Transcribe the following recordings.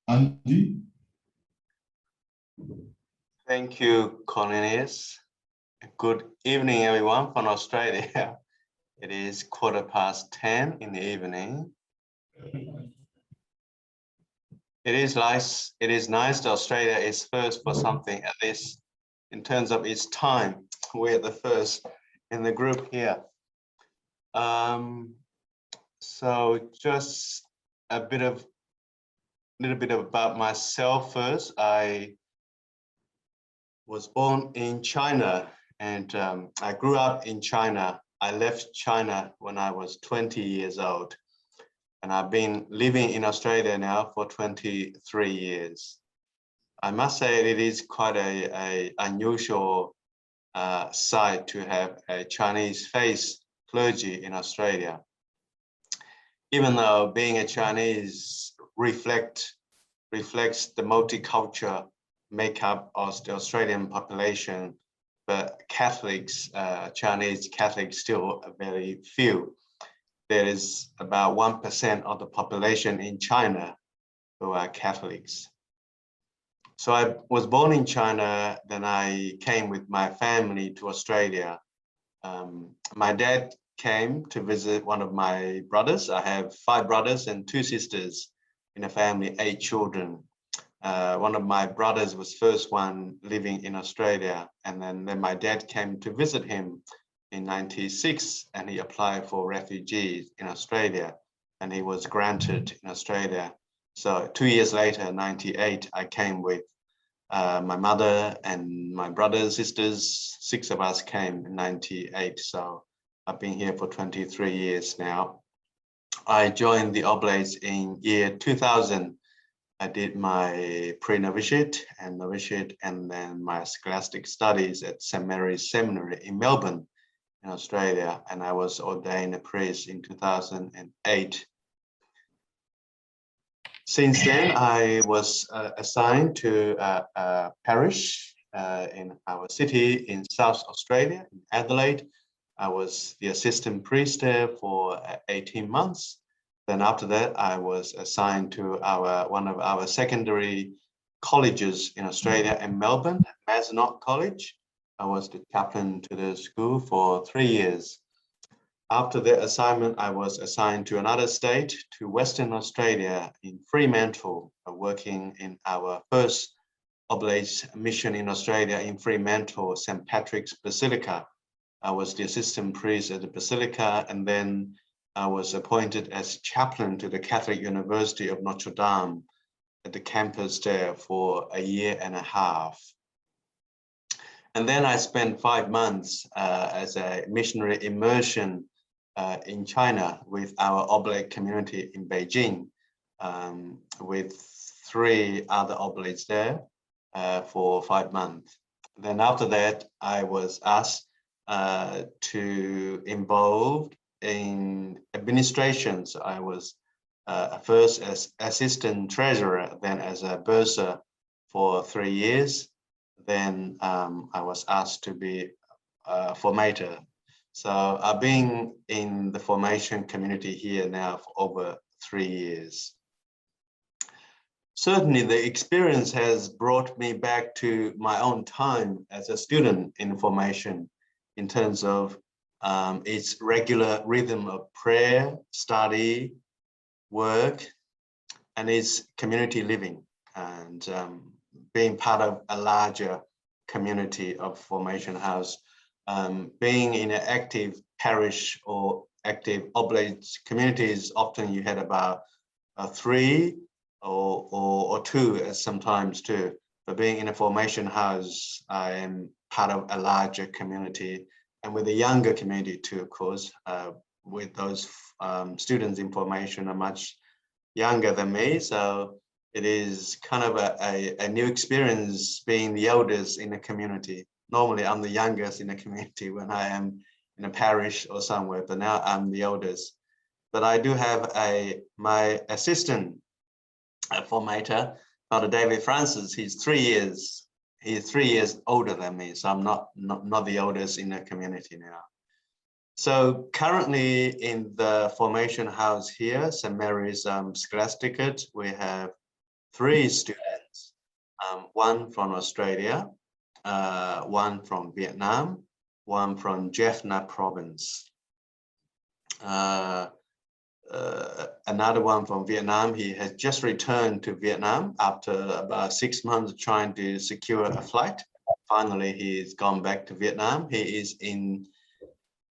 Andy? Thank you, Cornelius. Good evening, everyone from Australia. It is 10:15 in the evening. It is nice that Australia is first for something, at least in terms of its time. We're the first in the group here. So just a little bit about myself first. I was born in China and I grew up in China. I left China when I was 20 years old. And I've been living in Australia now for 23 years. I must say it is quite a unusual sight to have a Chinese face clergy in Australia. Even though being a Chinese reflects the multicultural makeup of the Australian population, but Catholics, Chinese Catholics, still very few. There is about 1% of the population in China who are Catholics. So I was born in China, then I came with my family to Australia. My dad came to visit one of my brothers. I have 5 brothers and 2 sisters in a family, 8 children. One of my brothers was first one living in Australia, and then my dad came to visit him in 96, and he applied for refugees in Australia, and he was granted in Australia. So 2 years later, 98, I came with my mother and my brothers, sisters. 6 of us came in 98. So I've been here for 23 years now. I joined the Oblates in year 2000. I did my pre-novitiate and novitiate, and then my scholastic studies at St. Mary's Seminary in Melbourne, in Australia, and I was ordained a priest in 2008. Since then, I was assigned to a parish in our city in South Australia, in Adelaide. I was the assistant priest there for 18 months. Then after that, I was assigned to one of our secondary colleges in Australia in Melbourne, Mazenot College. I was the chaplain to the school for 3 years. After the assignment, I was assigned to another state, to Western Australia in Fremantle, working in our first Oblates mission in Australia in Fremantle, St. Patrick's Basilica. I was the assistant priest at the Basilica, and then I was appointed as chaplain to the Catholic University of Notre Dame at the campus there for 1.5 years. And then I spent 5 months as a missionary immersion in China with our Oblate community in Beijing, with 3 other Oblates there for 5 months. Then after that, I was asked to involved in administration. So I was first as assistant treasurer, then as a bursar for 3 years. Then I was asked to be a formator. So I've been in the formation community here now for over 3 years. Certainly the experience has brought me back to my own time as a student in formation in terms of its regular rhythm of prayer, study, work, and its community living, and being part of a larger community of Formation House, being in an active parish or active oblate communities. Often you had about 3 or 2 sometimes too. But being in a Formation House, I am part of a larger community, and with a younger community too, of course, with those students in formation are much younger than me. So it is kind of a new experience being the eldest in a community. Normally I'm the youngest in a community when I am in a parish or somewhere, but now I'm the eldest. But I do have my assistant formator, Father David Francis. He's 3 years older than me, so I'm not the oldest in the community now. So currently in the Formation House here, St. Mary's Scholasticate, we have 3 students, one from Australia, one from Vietnam, one from Jaffna province. Another one from Vietnam. He has just returned to Vietnam after about 6 months trying to secure a flight. Finally, he's gone back to Vietnam. He is in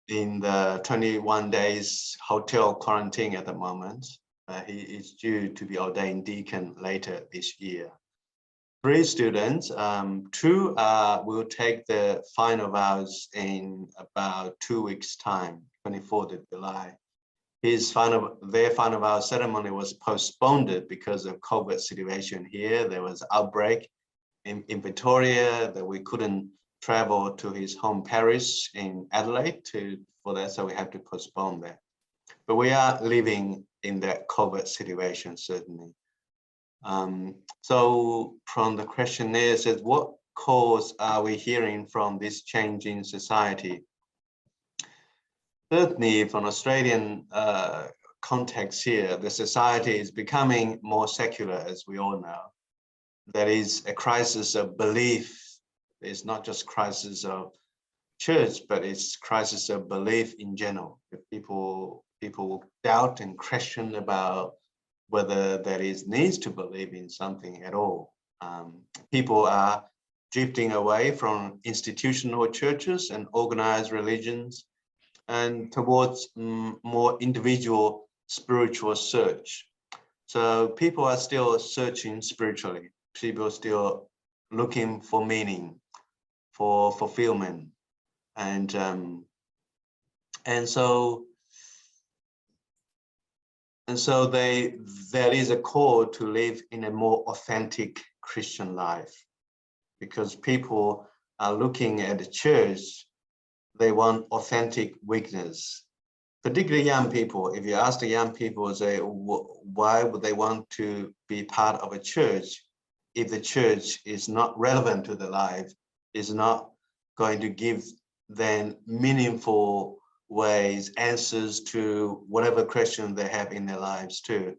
the 21 days hotel quarantine at the moment. He is due to be ordained deacon later this year. 3 students, 2 will take the final vows in about 2 weeks' time, 24th of July. Their final vow ceremony was postponed because of COVID situation here. There was outbreak in Victoria that we couldn't travel to his home parish in Adelaide for that, so we have to postpone that. But we are living in that COVID situation, certainly. So from the questionnaire, it says, what cause are we hearing from this changing society? Certainly from Australian context here, the society is becoming more secular, as we all know. There is a crisis of belief. It's not just crisis of church, but it's crisis of belief in general. People doubt and question about whether there is needs to believe in something at all. People are drifting away from institutional churches and organized religions and towards more individual spiritual search. So people are still searching spiritually. People are still looking for meaning, for fulfillment, and so there is a call to live in a more authentic Christian life, because people are looking at the church. They want authentic witness, particularly young people. If you ask the young people, say, why would they want to be part of a church if the church is not relevant to their life, is not going to give them meaningful ways, answers to whatever question they have in their lives too.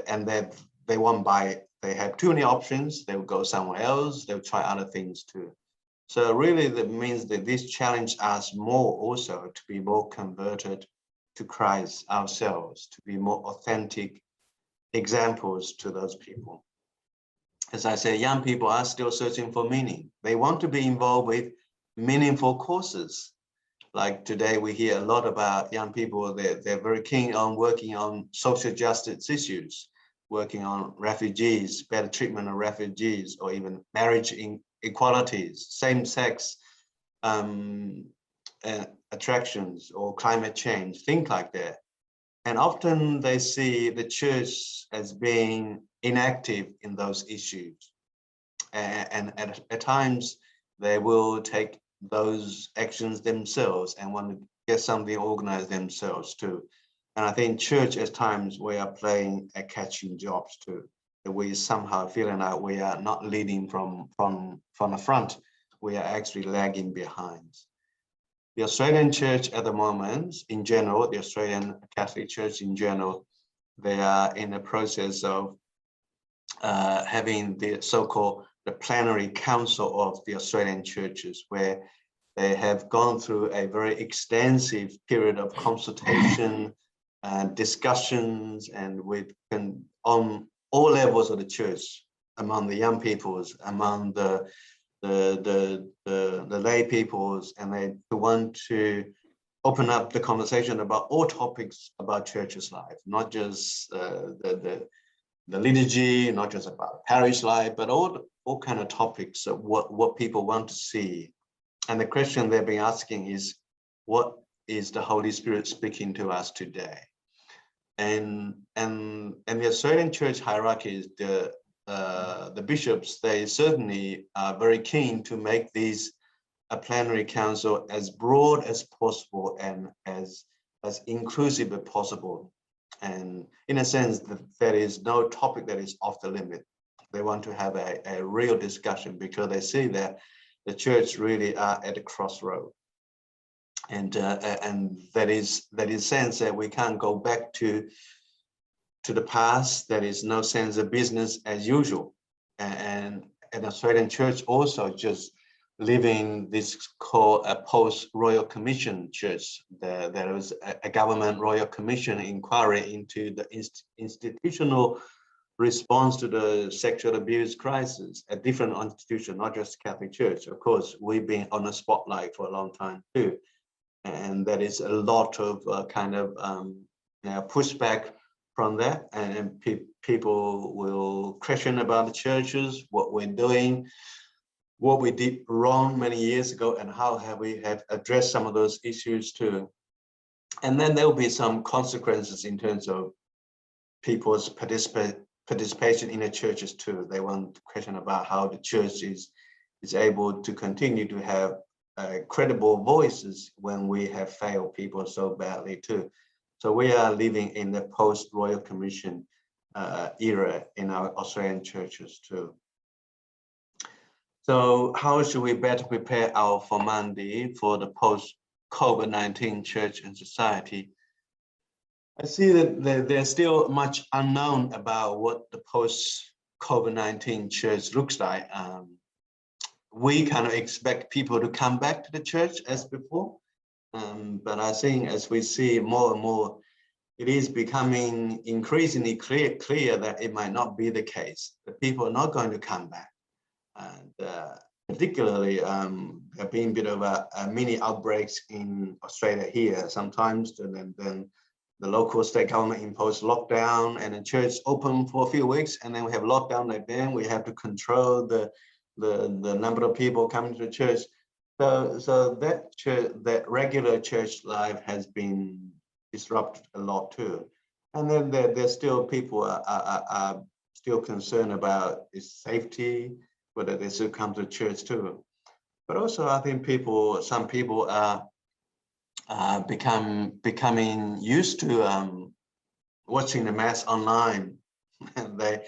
And they won't buy it. They have too many options. They will go somewhere else. They'll try other things too. So really that means that this challenge us more also to be more converted to Christ ourselves, to be more authentic examples to those people. As I say, young people are still searching for meaning. They want to be involved with meaningful causes. Like today, we hear a lot about young people. They're very keen on working on social justice issues, working on refugees, better treatment of refugees, or even marriage inequalities, same-sex attractions, or climate change, things like that. And often they see the church as being inactive in those issues. And at times, they will take those actions themselves and want to get something organized themselves too. And I think church at times we are playing a catching jobs too. That we somehow feeling like we are not leading from the front. We are actually lagging behind. The Australian church at the moment, in general, the Australian Catholic Church in general, they are in the process of having the so-called the plenary council of the Australian churches, where they have gone through a very extensive period of consultation and discussions, and on all levels of the church, among the young peoples, among the lay peoples, and they want to open up the conversation about all topics about church's life, not just the liturgy, not just about parish life, but all kind of topics of what people want to see. And the question they've been asking is, what is the Holy Spirit speaking to us today? And the Australian church hierarchy, the bishops, they certainly are very keen to make these a plenary council as broad as possible and as inclusive as possible. And in a sense, there is no topic that is off the limit. They want to have a real discussion, because they see that the church really are at a crossroad. And that is sense that we can't go back to to the past, there is no sense of business as usual. And an Australian church also just living this called a post-royal commission church. There was a government royal commission inquiry into the institutional response to the sexual abuse crisis at different institutions, not just Catholic Church. Of course, we've been on the spotlight for a long time too. And there is a lot of pushback from that, and people will question about the churches, what we're doing, what we did wrong many years ago, and how have we addressed some of those issues too. And then there will be some consequences in terms of people's participation in the churches too. They want to question about how the church is able to continue to have credible voices when we have failed people so badly too. So we are living in the post-Royal Commission era in our Australian churches too. So how should we better prepare our formandi for the post-COVID-19 church and society? I see that there's still much unknown about what the post-COVID-19 church looks like. We kind of expect people to come back to the church as before. But I think as we see more and more, it is becoming increasingly clear that it might not be the case, that people are not going to come back. And particularly, there have been a bit of a mini outbreaks in Australia here sometimes, and then the local state government imposed lockdown and the church open for a few weeks, and then we have lockdown again. We have to control the number of people coming to the church. So that regular church life has been disrupted a lot too. And then there's still people are still concerned about its safety, whether they still come to church too. But also I think some people are becoming used to watching the mass online, and they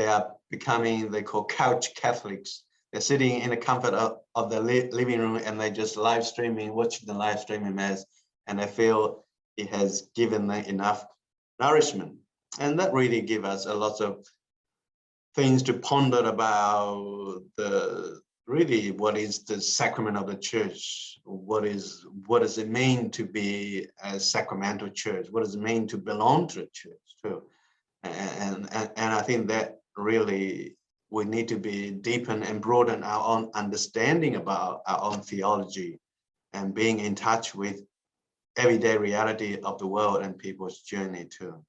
are becoming, they call couch Catholics. They're sitting in the comfort of their living room and they just watching the live streaming mass, and they feel it has given them enough nourishment. And that really gives us a lot of things to ponder about really what is the sacrament of the church? What does it mean to be a sacramental church? What does it mean to belong to a church too? And I think that really we need to be deepen and broaden our own understanding about our own theology and being in touch with everyday reality of the world and people's journey too.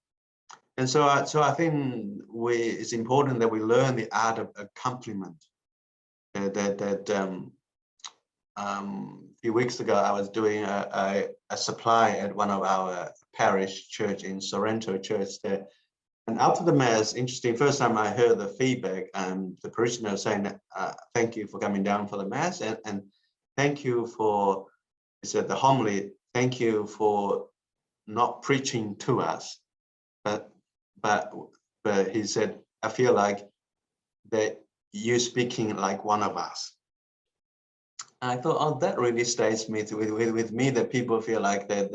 And so I think it's important that we learn the art of accompaniment. A few weeks ago, I was doing a supply at one of our parish church in Sorrento Church there. And after the mass, interesting, first time I heard the feedback, the parishioner saying that, thank you for coming down for the mass, and thank you for, he said the homily, thank you for not preaching to us, but he said, I feel like that you're speaking like one of us. And I thought, oh, that really stays with me, that people feel like they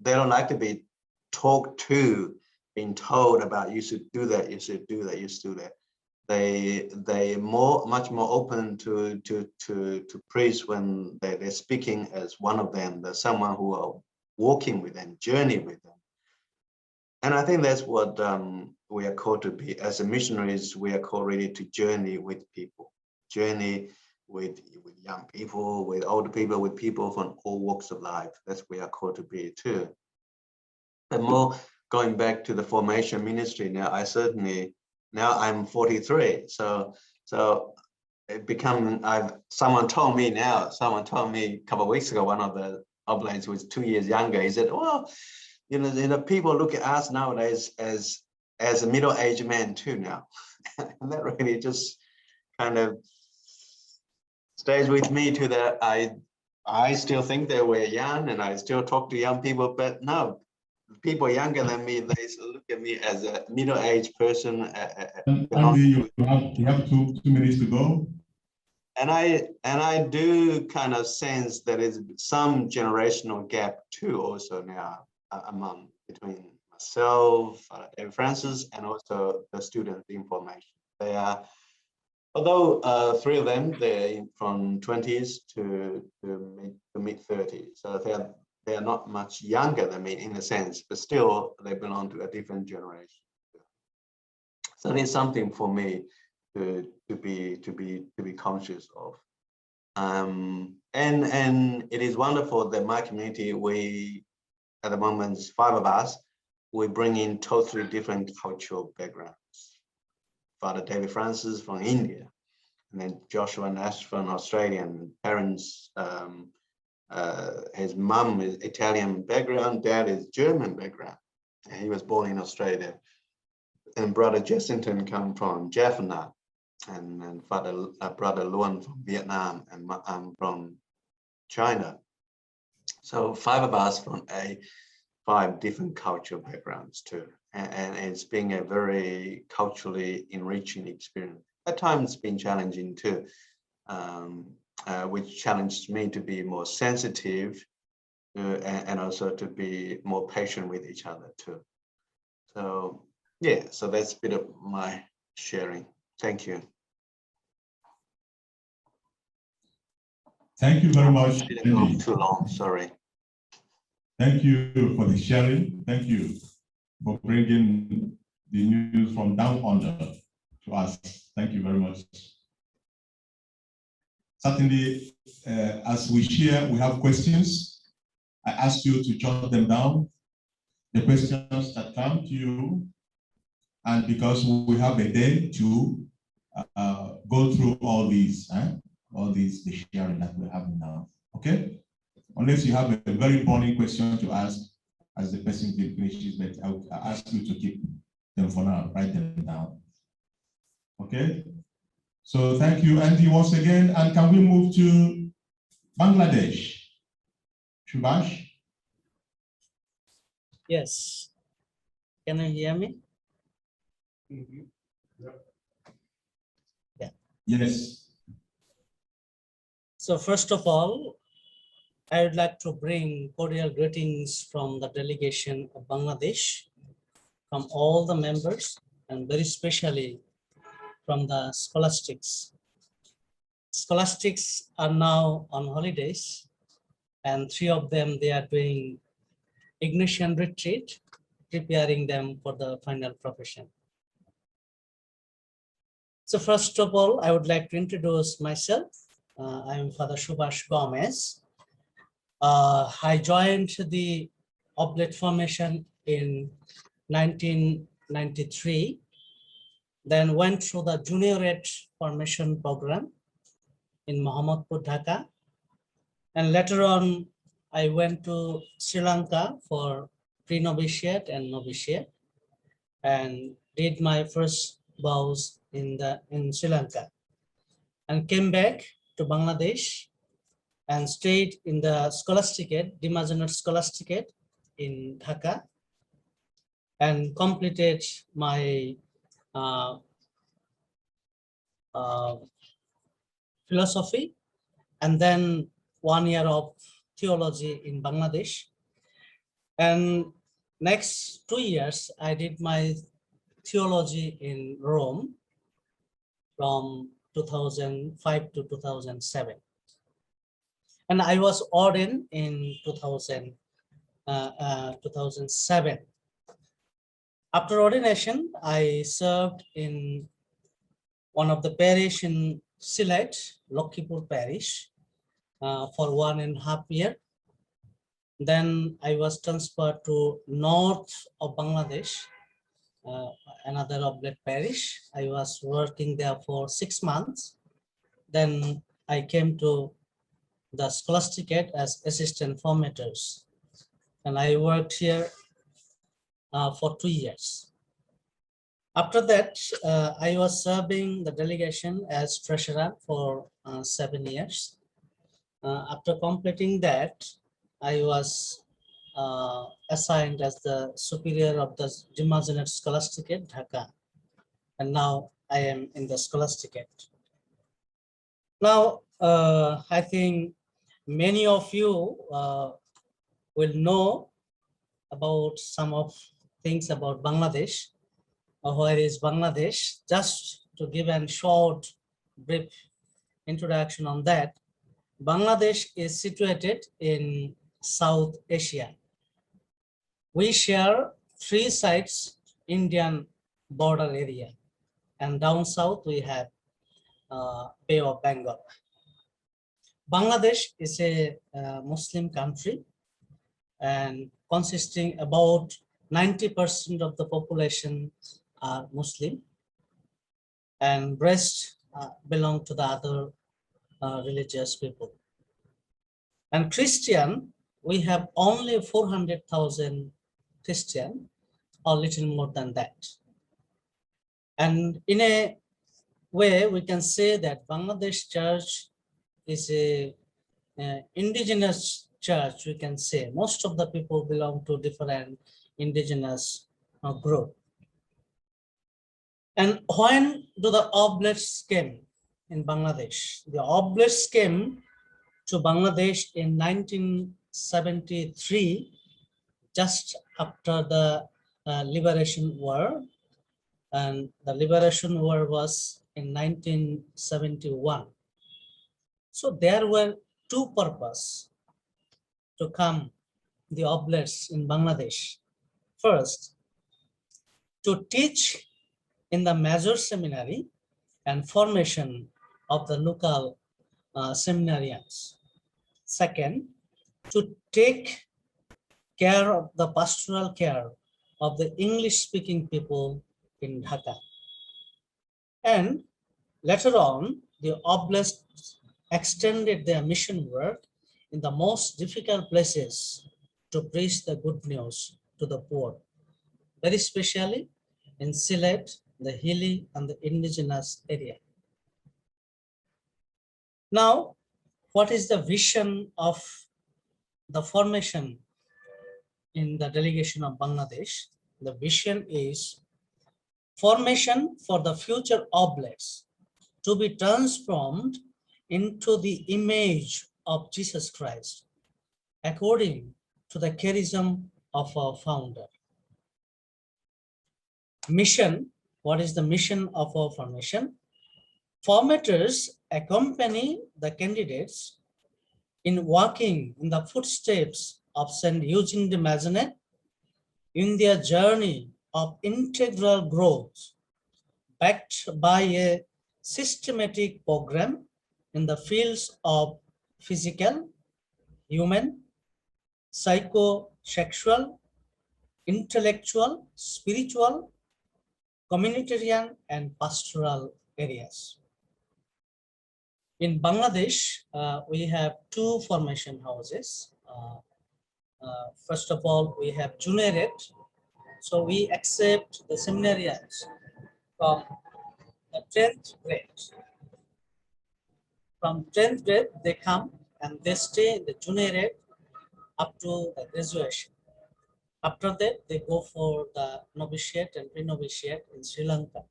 don't like to be talked to, being told about you should do that, you should do that, you should do that. They much more open to preach when they're speaking as one of them. There's someone who are walking with them, journey with them. And I think that's what we are called to be. As a missionaries, we are called really to journey with people, journey with young people, with older people, with people from all walks of life. That's what we are called to be too. But more going back to the formation ministry now, now I'm 43. So it someone told me a couple of weeks ago, one of the oblates who was 2 years younger, he said, well, you know, people look at us nowadays as a middle-aged man too now. And that really just kind of stays with me to that. I still think that we're young and I still talk to young people, but no, people younger than me, they look at me as a middle-aged person. You have 2 minutes to go. And I do kind of sense there is some generational gap too also now between myself, David Francis, and also the student information. They are, although three of them, they're from 20s to mid 30s, so they are not much younger than me in a sense, but still they belong to a different generation. So there's something for me to be conscious of. And it is wonderful that my community, we at the moment, 5 of us, we bring in totally different cultural backgrounds. Father David Francis from India, and then Joshua Nash from Australian parents. His mum is Italian background, dad is German background, and he was born in Australia. And brother Jessington come from Jaffna, and brother Luan from Vietnam, and I'm from China. So 5 of us from 5 different cultural backgrounds too, and it's been a very culturally enriching experience. At times it's been challenging too, which challenged me to be more sensitive and also to be more patient with each other too. So yeah, so that's a bit of my sharing. Thank you. Thank you very much. I didn't go too long, sorry. Thank you for the sharing. Thank you for bringing the news from down under to us. Thank you very much. Certainly, as we share, we have questions. I ask you to jot them down, the questions that come to you. And because we have a day to go through all these, the sharing that we're having now, okay? Unless you have a very burning question to ask as the person finishes, but I'll ask you to keep them for now, write them down, okay? So thank you, Andy, once again. And can we move to Bangladesh? Subhash? Yes. Can you hear me? Mm-hmm. Yep. Yeah. Yes. So first of all, I would like to bring cordial greetings from the delegation of Bangladesh, from all the members, and very especially from the scholastics. Scholastics are now on holidays, and 3 of them, they are doing Ignatian retreat, preparing them for the final profession. So first of all, I would like to introduce myself. I am Father Subhash Gomez. I joined the Oblate Formation in 1993, then went through the Juniorate Formation program in Mohammadpur, Dhaka. And later on, I went to Sri Lanka for pre-novitiate and novitiate and did my first vows in Sri Lanka, and came back to Bangladesh and stayed in the scholasticate, Dimajoner scholasticate in Dhaka, and completed my philosophy, and then 1 year of theology in Bangladesh. And next 2 years, I did my theology in Rome from 2005 to 2007. And I was ordained in 2007. After ordination, I served in one of the parish in Sylhet, Lakhipur parish, for 1.5 years. Then I was transferred to north of Bangladesh, another oblate parish. I was working there for 6 months. Then I came to the scholasticate as assistant formators, and I worked here for 2 years. After that, I was serving the delegation as treasurer for 7 years. After completing that, I was assigned as the superior of the Dimajoner scholasticate, Dhaka, and now I am in the scholasticate. Now, I think many of you will know about some of things about Bangladesh. Where is Bangladesh? Just to give a short, brief introduction on that. Bangladesh is situated in South Asia. We share 3 sides Indian border area, and down south we have Bay of Bengal. Bangladesh is a Muslim country and consisting about 90% of the population are Muslim, and rest belong to the other religious people. And Christian, we have only 400,000 Christian, or little more than that. And in a way, we can say that Bangladesh church is a indigenous church, we can say. Most of the people belong to different indigenous group. And when do the oblates came in Bangladesh? The oblates came to Bangladesh in 1973, just after the Liberation War. And the Liberation War was in 1971. So there were 2 purposes to come the oblates in Bangladesh. First, to teach in the major seminary and formation of the local seminarians. Second, to take care of the pastoral care of the English-speaking people in Dhaka. And later on, the oblates extended their mission work in the most difficult places to preach the good news to the poor, very especially in Sylhet, the hilly and the indigenous area. Now, what is the vision of the formation in the delegation of Bangladesh? The vision is formation for the future oblates to be transformed into the image of Jesus Christ, according to the charism of our founder. Mission, what is the mission of our formation? Formators accompany the candidates in walking in the footsteps of St. Eugene de Mazenet in their journey of integral growth, backed by a systematic program in the fields of physical, human, psychosexual, intellectual, spiritual, communitarian, and pastoral areas. In Bangladesh, we have 2 formation houses. First of all, we have Junairate. So we accept the seminarians from the 10th grade. From 10th grade, they come and they stay in the Junairate up to the graduation. After that, they go for the novitiate and pre-novitiate in Sri Lanka.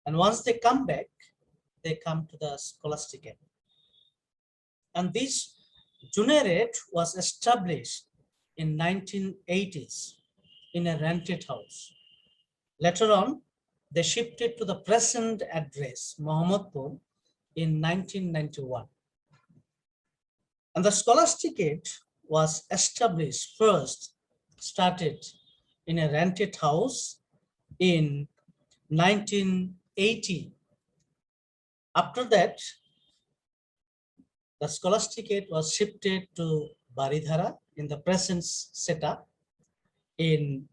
And once they come back, they come to the scholasticate. And this Junairate was established in 1980s in a rented house. Later on, they shifted to the present address, Mohammadpur, in 1991. And the scholasticate was established first, started in a rented house in 1980. After that, the scholasticate was shifted to Baridhara in the present setup in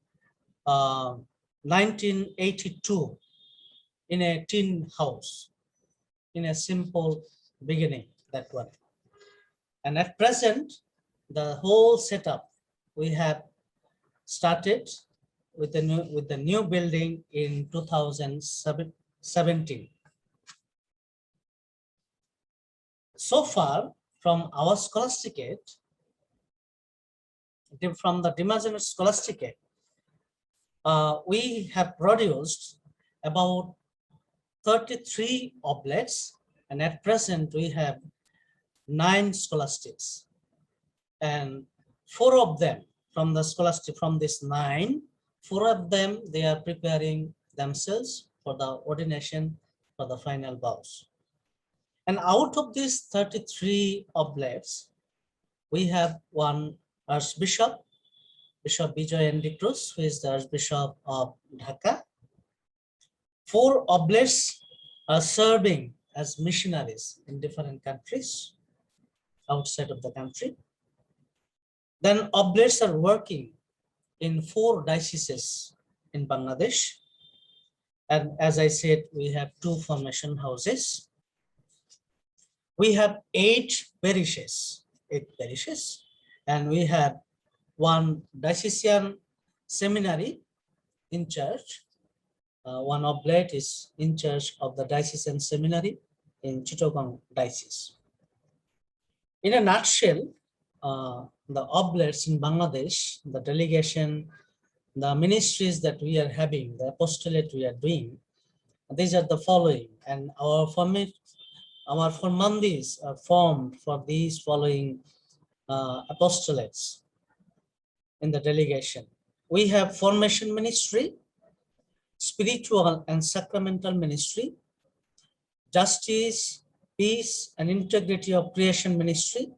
1982 in a tin house, in a simple beginning, that one. And at present, the whole setup we have started with the new building in 2017. So far, from our scholasticate, from the de Mazenet scholasticate, we have produced about 33 oblates, and at present we have 9 scholastics, and 4 of them from the scholastic, from this 9, 4 of them, they are preparing themselves for the ordination for the final vows. And out of these 33 oblates, we have one Archbishop, Bishop Bijoy N.D. Cruz, who is the Archbishop of Dhaka. 4 oblates are serving as missionaries in different countries outside of the country. Then oblates are working in 4 dioceses in Bangladesh. And as I said, we have 2 formation houses. We have 8 parishes, and we have 1 diocesan seminary in church. One oblate is in charge of the diocesan seminary in Chittagong Diocese. In a nutshell, the oblates in Bangladesh, the delegation, the ministries that we are having, the apostolate we are doing, these are the following, and our formandis are formed for these following apostolates in the delegation. We have formation ministry, spiritual and sacramental ministry, justice, peace and integrity of creation ministry,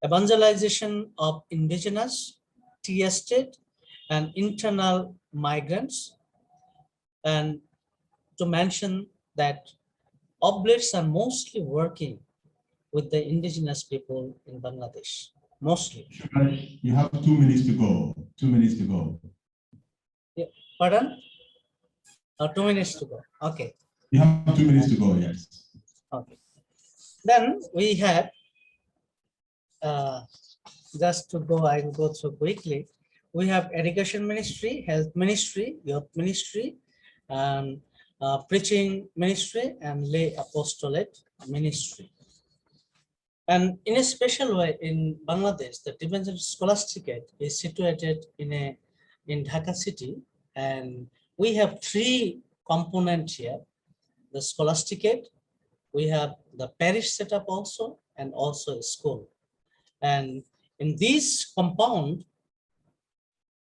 evangelization of indigenous, tea estate and internal migrants. And to mention that oblates are mostly working with the indigenous people in Bangladesh, mostly. You have 2 minutes to go. 2 minutes to go. Yeah, pardon? 2 minutes to go. Okay. You have 2 minutes to go, yes. Okay. Then we have, just to go, I will go through quickly. We have education ministry, health ministry, youth ministry, and preaching ministry, and lay apostolate ministry. And in a special way, in Bangladesh, the Tibetan scholasticate is situated in Dhaka city, and we have 3 components here: the scholasticate, we have the parish setup also, and also a school. And in this compound,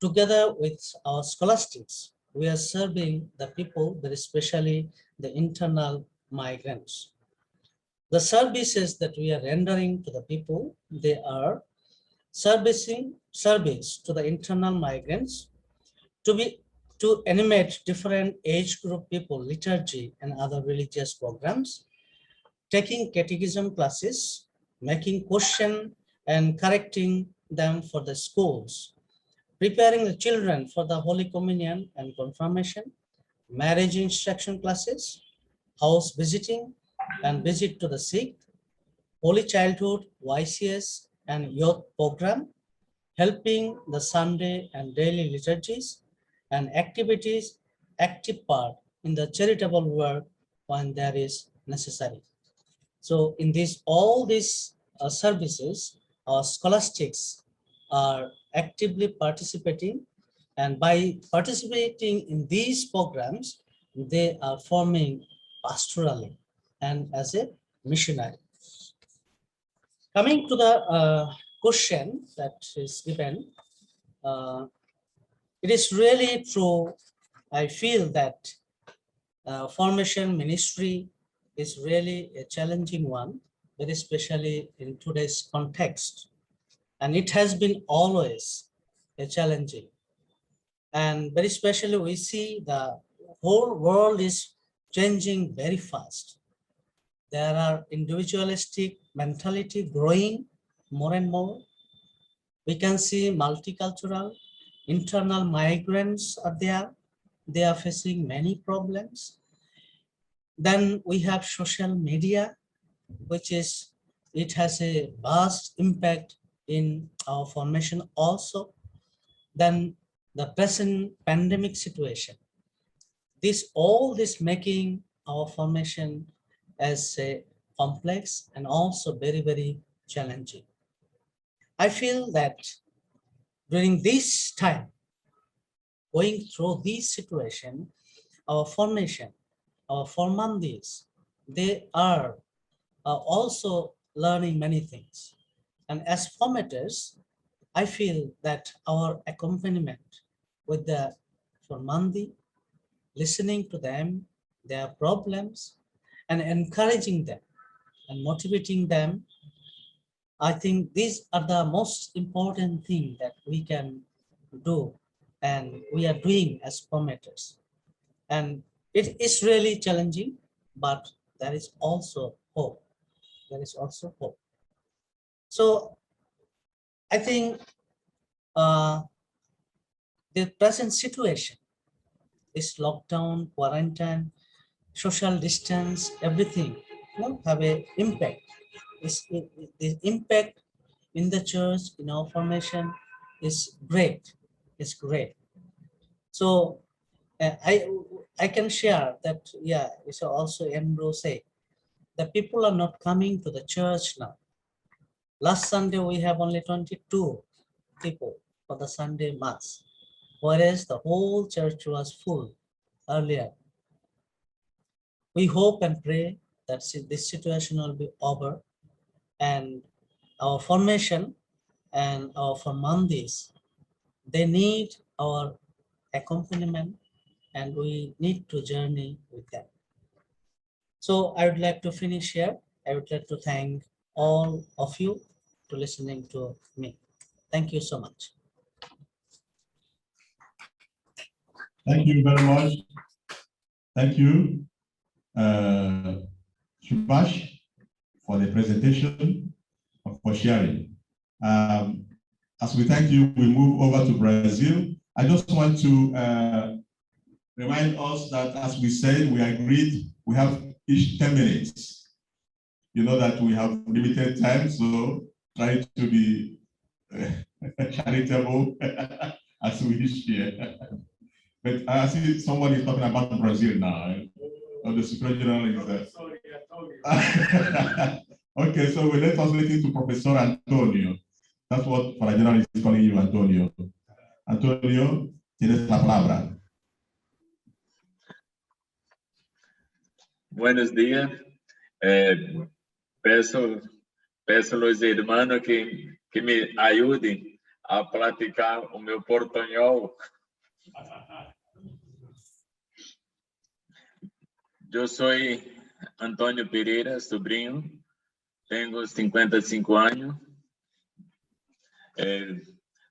together with our scholastics, we are serving the people, but especially the internal migrants. The services that we are rendering to the people, they are service to the internal migrants, to animate different age group people, liturgy and other religious programs, taking catechism classes, making question and correcting them for the schools, preparing the children for the Holy Communion and confirmation, marriage instruction classes, house visiting and visit to the sick, Holy Childhood, YCS and youth program, helping the Sunday and daily liturgies and activities, active part in the charitable work when there is necessary. So in all these services, our scholastics are actively participating, and by participating in these programs, they are forming pastorally and as a missionary. Coming to the question that is given, it is really true. I feel that formation ministry is really a challenging one, very especially in today's context. And it has been always a challenging. And very especially we see the whole world is changing very fast. There are individualistic mentality growing more and more. We can see multicultural, internal migrants are there. They are facing many problems. Then we have social media, which is, it has a vast impact in our formation also. Then the present pandemic situation. All this making our formation as a complex and also very, very challenging. I feel that during this time, going through this situation, our formation, our formandis, they are also learning many things. And as formators, I feel that our accompaniment with the formandi, listening to them, their problems, and encouraging them and motivating them. I think these are the most important thing that we can do, and we are doing as formators. And it is really challenging, but there is also hope. There is also hope. So I think the present situation, this lockdown, quarantine, social distance, everything, have a impact. The impact in the church, in our formation, is great. It's great. So I can share that. Yeah, it's also Andrew say the people are not coming to the church now. Last Sunday we have only 22 people for the Sunday mass, whereas the whole church was full earlier. We hope and pray that this situation will be over, and our formation and our formandis, they need our accompaniment, and we need to journey with them. So I would like to finish here. I would like to thank all of you to listening to me. Thank you so much. Thank you very much. Thank you, Subhash, for the presentation, for sharing. As we thank you, we move over to Brazil. I just want to remind us that, as we said, we agreed we have each 10 minutes. You know that we have limited time, so try to be charitable as we share. But I see someone is talking about Brazil now. Or the Superior General is okay, so let us listen to Professor Antonio. That's what Father General is calling you, Antonio. Antonio, tienes la palabra. Buenos días. Peço a los hermanos que me ajudem a praticar o meu portunhol. Eu sou Antônio Pereira, sobrinho, tenho 55 anos.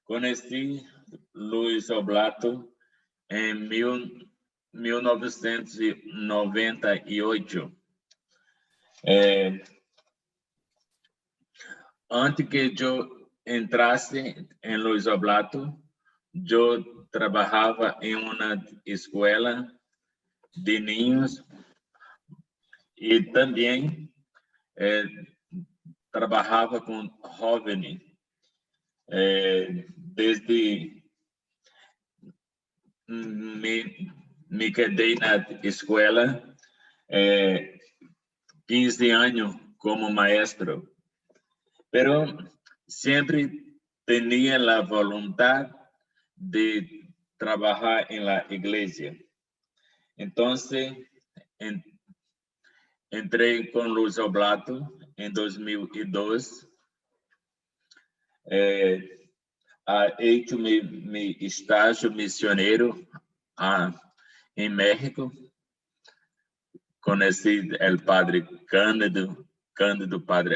Conheci Luiz Oblato em 1998. Antes que eu entrasse em Luiz Oblato, eu trabalhava em uma escola de ninhos e também trabalhava com jovens. Desde me quedei na escola 15 anos como maestro, pero sempre tinha a vontade de trabalhar em la igreja. Então, entrei com Luiz Oblato em 2002. Ha hecho mi estágio missioneiro em México. Conheci o padre Cândido, padre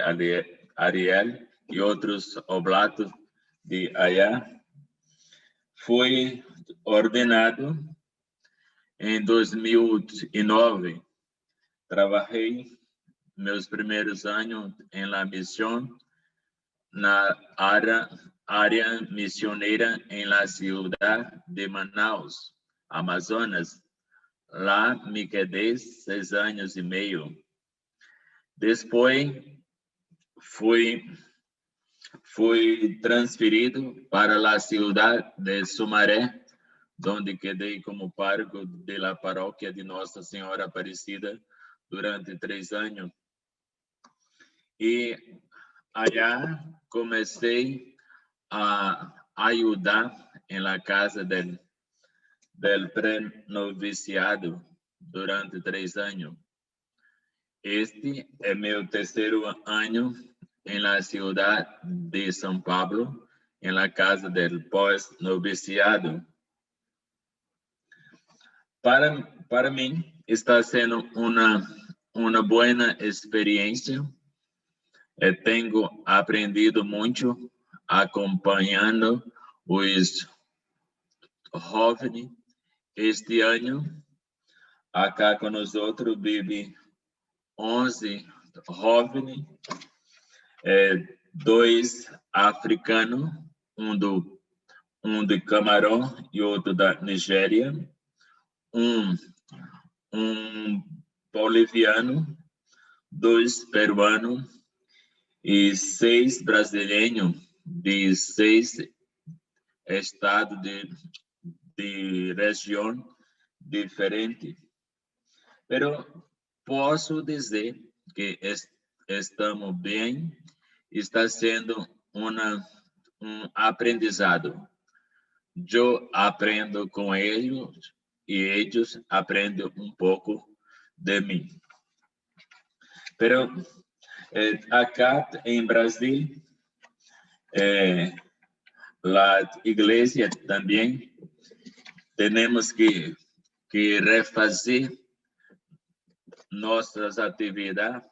Ariel e outros oblatos de allá. Fui ordenado em 2009. Trabalhei meus primeiros anos em la missão na área missioneira em la ciudad de Manaus, Amazonas. Lá me quedei 6 anos e meio. Depois fui transferido para a cidade de Sumaré, onde quedei como párroco da paróquia de Nossa Senhora Aparecida durante 3 anos. E allá comecei a ajudar em la casa del pré-noviciado durante 3 anos. Este é meu terceiro ano em la ciudad de São Paulo, em la casa del post-noviciado. Para mim, está sendo uma boa experiência. Tenho aprendido muito acompanhando os jovens. Este ano, acá com nós outros, vive 11 jovens, 2 africanos, um de Camarão e outro da Nigéria, um boliviano, 2 peruanos e 6 brasileiros de 6 estados de região diferente. Pero posso dizer que estamos bem, está sendo aprendizado. Eu aprendo com eles e eles aprendem pouco de mim. Pero acá em Brasil, a igreja também temos que refazer nossas atividades,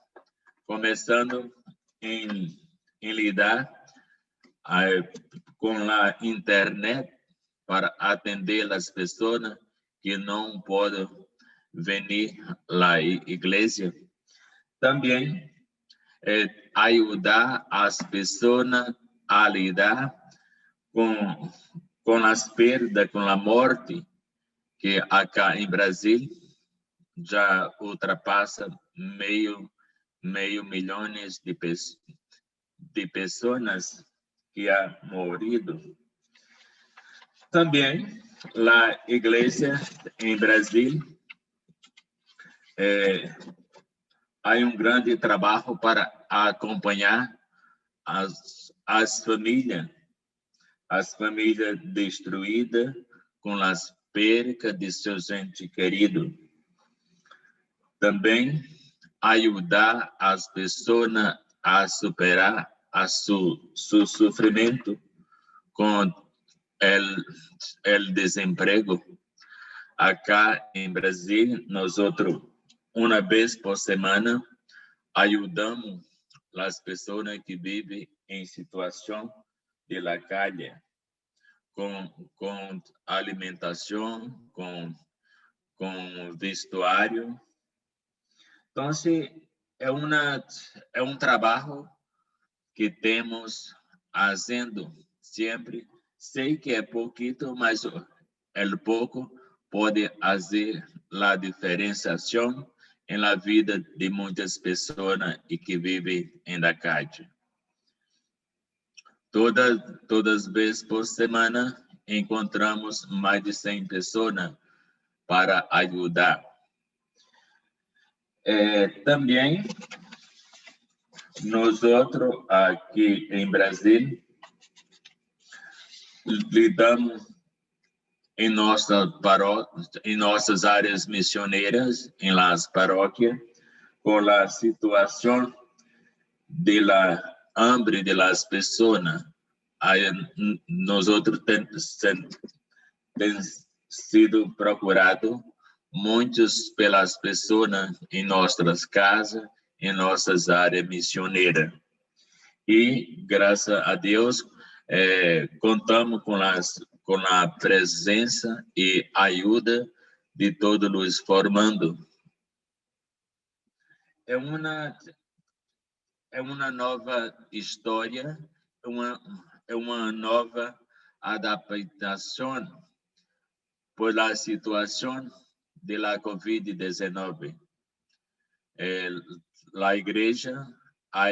começando em lidar com a internet para atender as pessoas que não podem vir à igreja. Também ajudar as pessoas a lidar com as perdas, com a morte, que acá em Brasil já ultrapassa meio milhões de pessoas que han morrido. Também a igreja em Brasil há grande trabalho para acompanhar as famílias destruídas com as percas de seus entes queridos. Também ajudar as pessoas a superar seu sofrimento com o desemprego. Acá em Brasil, nós uma vez por semana ajudamos as pessoas que vivem em situação de la calle, com alimentação, com vestuário. Então, é trabalho que temos fazendo sempre. Sei que é pouquinho, mas o pouco pode fazer a diferenciação na vida de muitas pessoas que vivem na calle. Todas as vezes por semana encontramos mais de 100 pessoas para ajudar. Também nós aqui em Brasil lidamos em nossas áreas missioneiras, em las paróquias, com a situação de la hambre de las pessoas. Nós temos sido procurados muitos pelas pessoas em nossas casas, em nossas áreas missioneiras. E, graças a Deus, contamos com a presença e ajuda de todos os formandos. É uma nova história, uma nova adaptação por la situação de la COVID-19. A igreja ha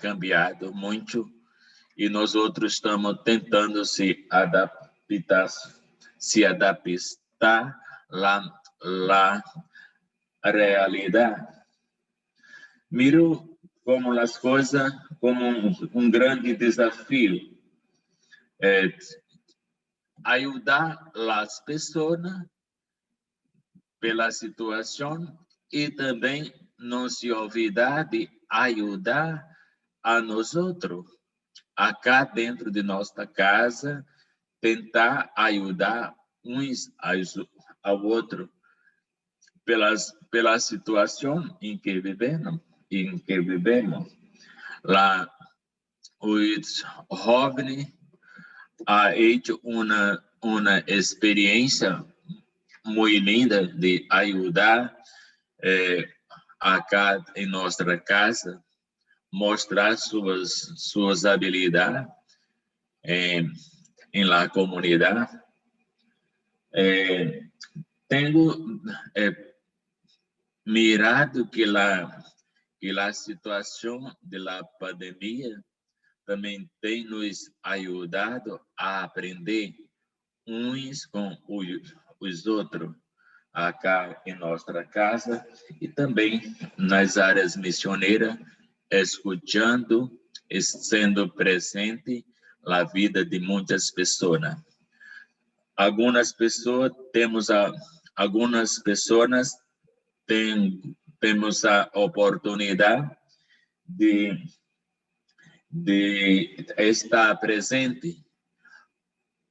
cambiado muito e nós estamos tentando se adaptar à realidade. Miro como as coisas como grande desafio. Ajudar as pessoas pela situação e também não se olvidar de ajudar a nós outros. Acá dentro de nossa casa, tentar ajudar uns ao outro pela situação em que vivemos. Lá, os jovens ha hecho uma experiência muito linda de ajudar acá em nossa casa, mostrar suas habilidades em la comunidade. Tenho mirado que a situação da pandemia também tem nos ajudado a aprender uns com os outros acá em nossa casa e também nas áreas missioneiras, escutando e sendo presente na vida de muitas pessoas. Algumas pessoas temos a oportunidade de estar presente.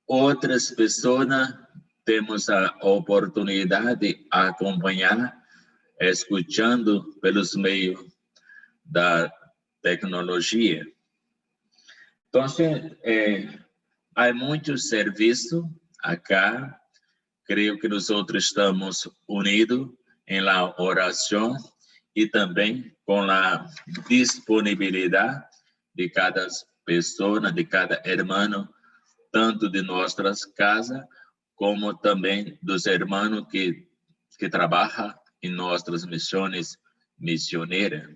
Outras pessoas temos a oportunidade de acompanhar, escutando pelos meios da tecnologia. Então, há muito serviço acá. Creio que nós outros estamos unidos em la oração e também com a disponibilidade de cada pessoa, de cada irmão, tanto de nossas casas, como também dos irmãos que trabalham em nossas missões missioneiras.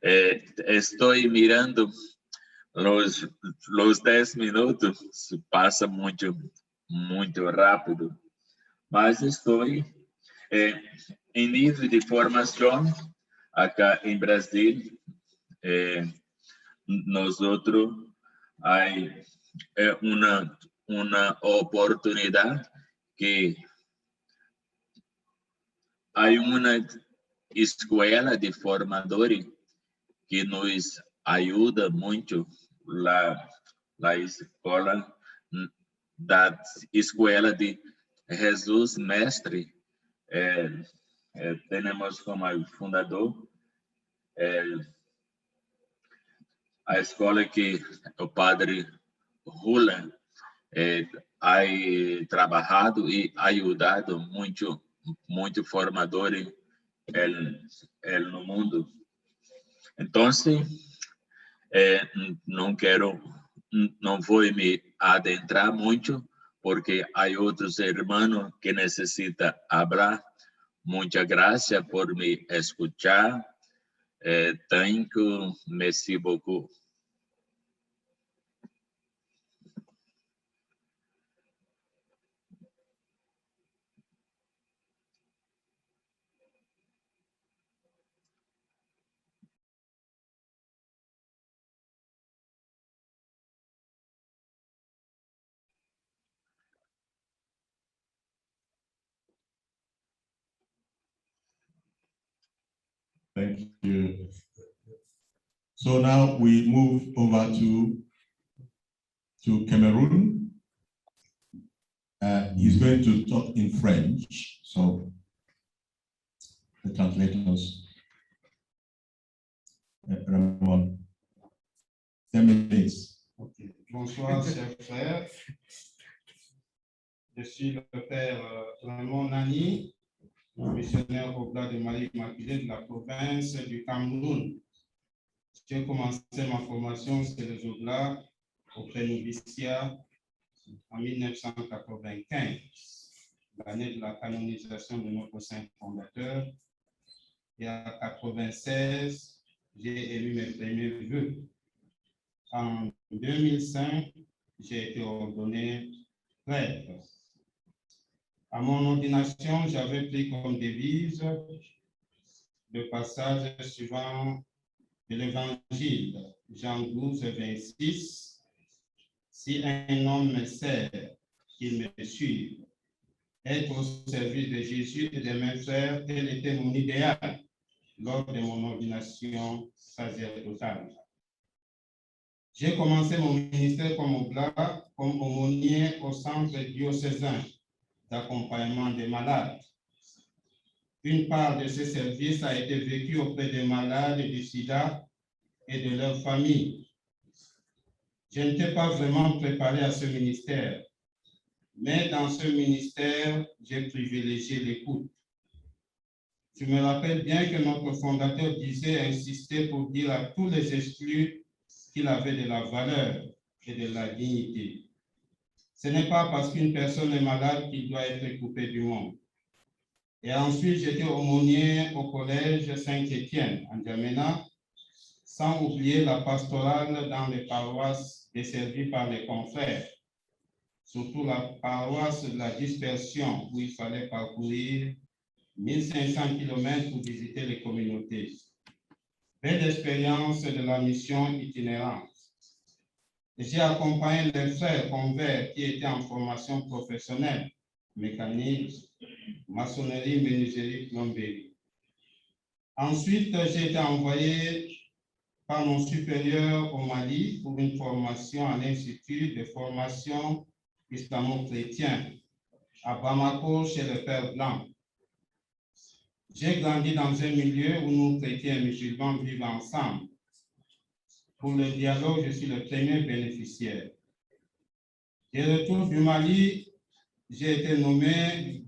Estou mirando os 10 minutos, passa muito rápido, mas estou em nível de formação acá em Brasil. Nós outros há uma oportunidade que há uma escola de formadores que nos ajuda muito, a escola da escola de Jesus Mestre. Temos como fundador a escola que o padre Rula ha trabalhado e ajudado muito formadores no mundo. Então, não vou me adentrar muito, porque há outros irmãos que necessitam falar. Muita graça por me escutar. Thank you, merci beaucoup. Thank you. So now we move over to Cameroon. He's going to talk in French. So the translators. Ramon, 10 minutes. Okay. Bonsoir, chers frères. Je suis le père Ramon Nani, missionnaire au plat de Marie Immaculée de la province du Cameroun. J'ai commencé ma formation sur les Oblats au pré-novitiat en 1995, l'année de la canonisation de notre saint fondateur. Et en 1996, j'ai élu mes premiers vœux. En 2005, j'ai été ordonné prêtre. À mon ordination, j'avais pris comme devise le passage suivant de l'Évangile, Jean 12, 26. Si un homme me sert, qu'il me suive. Être au service de Jésus et de mes frères, tel était mon idéal lors de mon ordination sacerdotale. J'ai commencé mon ministère comme oblat, comme aumônier au centre diocésain d'accompagnement des malades. Une part de ce service a été vécue auprès des malades du sida et de leurs familles. Je n'étais pas vraiment préparé à ce ministère, mais dans ce ministère, j'ai privilégié l'écoute. Je me rappelle bien que notre fondateur disait, insistait pour dire à tous les exclus qu'il avait de la valeur et de la dignité. Ce n'est pas parce qu'une personne est malade qu'il doit être coupé du monde. Et ensuite, j'étais aumônier au collège Saint-Étienne, en Djamena, sans oublier la pastorale dans les paroisses desservies par les confrères, surtout la paroisse de la dispersion, où il fallait parcourir 1500 km pour visiter les communautés. Belle expérience de la mission itinérante. J'ai accompagné les frères converts qui étaient en formation professionnelle, mécanique, maçonnerie, menuiserie, plomberie. Ensuite, j'ai été envoyé par mon supérieur au Mali pour une formation à l'Institut de formation islamo-chrétien à Bamako chez le Père Blanc. J'ai grandi dans un milieu où nous, chrétiens et musulmans, vivent ensemble. Pour le dialogue, je suis le premier bénéficiaire. De retour du Mali, j'ai été nommé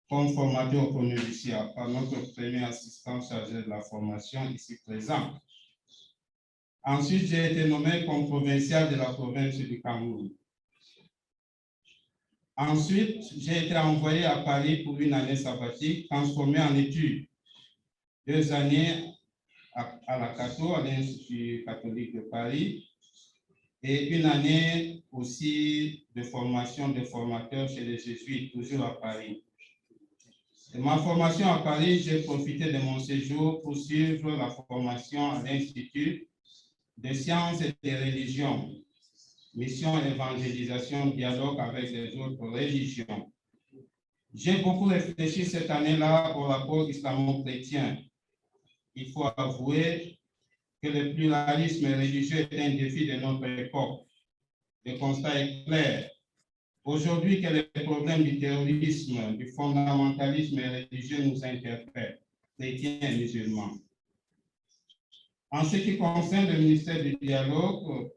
comme formateur au Post-novitiate par notre premier assistant chargé de la formation ici présent. Ensuite, j'ai été nommé comme provincial de la province du Cameroun. Ensuite, j'ai été envoyé à Paris pour une année sabbatique transformée en études. 2 années à la Cato, à l'Institut catholique de Paris, et une année aussi de formation de formateurs chez les Jésuites, toujours à Paris. De ma formation à Paris, j'ai profité de mon séjour pour suivre la formation à l'Institut des sciences et des religions, mission évangélisation, dialogue avec les autres religions. J'ai beaucoup réfléchi cette année-là au rapport islamo-chrétien. Il faut avouer que le pluralisme religieux est un défi de notre époque. Le constat est clair. Aujourd'hui, que les problèmes du terrorisme, du fondamentalisme religieux nous interpellent, chrétiens et musulmans. En ce qui concerne le ministère du dialogue,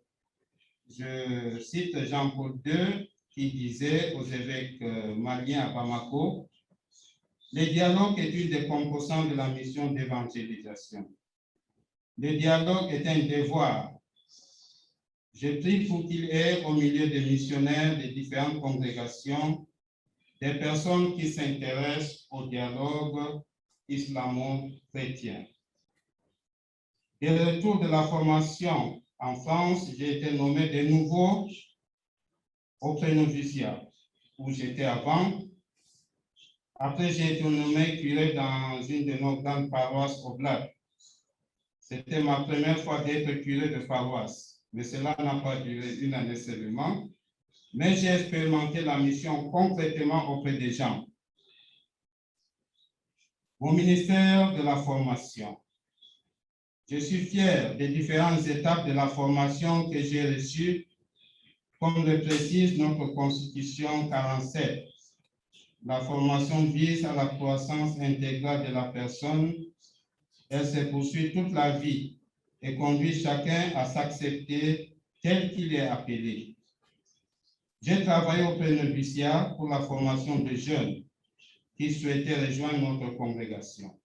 je cite Jean-Paul II qui disait aux évêques maliens à Bamako, le dialogue est une des composantes de la mission d'évangélisation. Le dialogue est un devoir. Je prie pour qu'il y ait au milieu des missionnaires des différentes congrégations des personnes qui s'intéressent au dialogue islamo-chrétien. Et le retour de la formation en France, j'ai été nommé de nouveau au Post-novitiate, où j'étais avant. Après, j'ai été nommé curé dans une de nos grandes paroisses oblates. C'était ma première fois d'être curé de paroisse, mais cela n'a pas duré une année seulement. Mais j'ai expérimenté la mission concrètement auprès des gens. Au ministère de la formation, je suis fier des différentes étapes de la formation que j'ai reçues, comme le précise notre Constitution 47. La formation vise à la croissance intégrale de la personne. Elle se poursuit toute la vie et conduit chacun à s'accepter tel qu'il est appelé. J'ai travaillé au Post-novitiate pour la formation de jeunes qui souhaitaient rejoindre notre congrégation.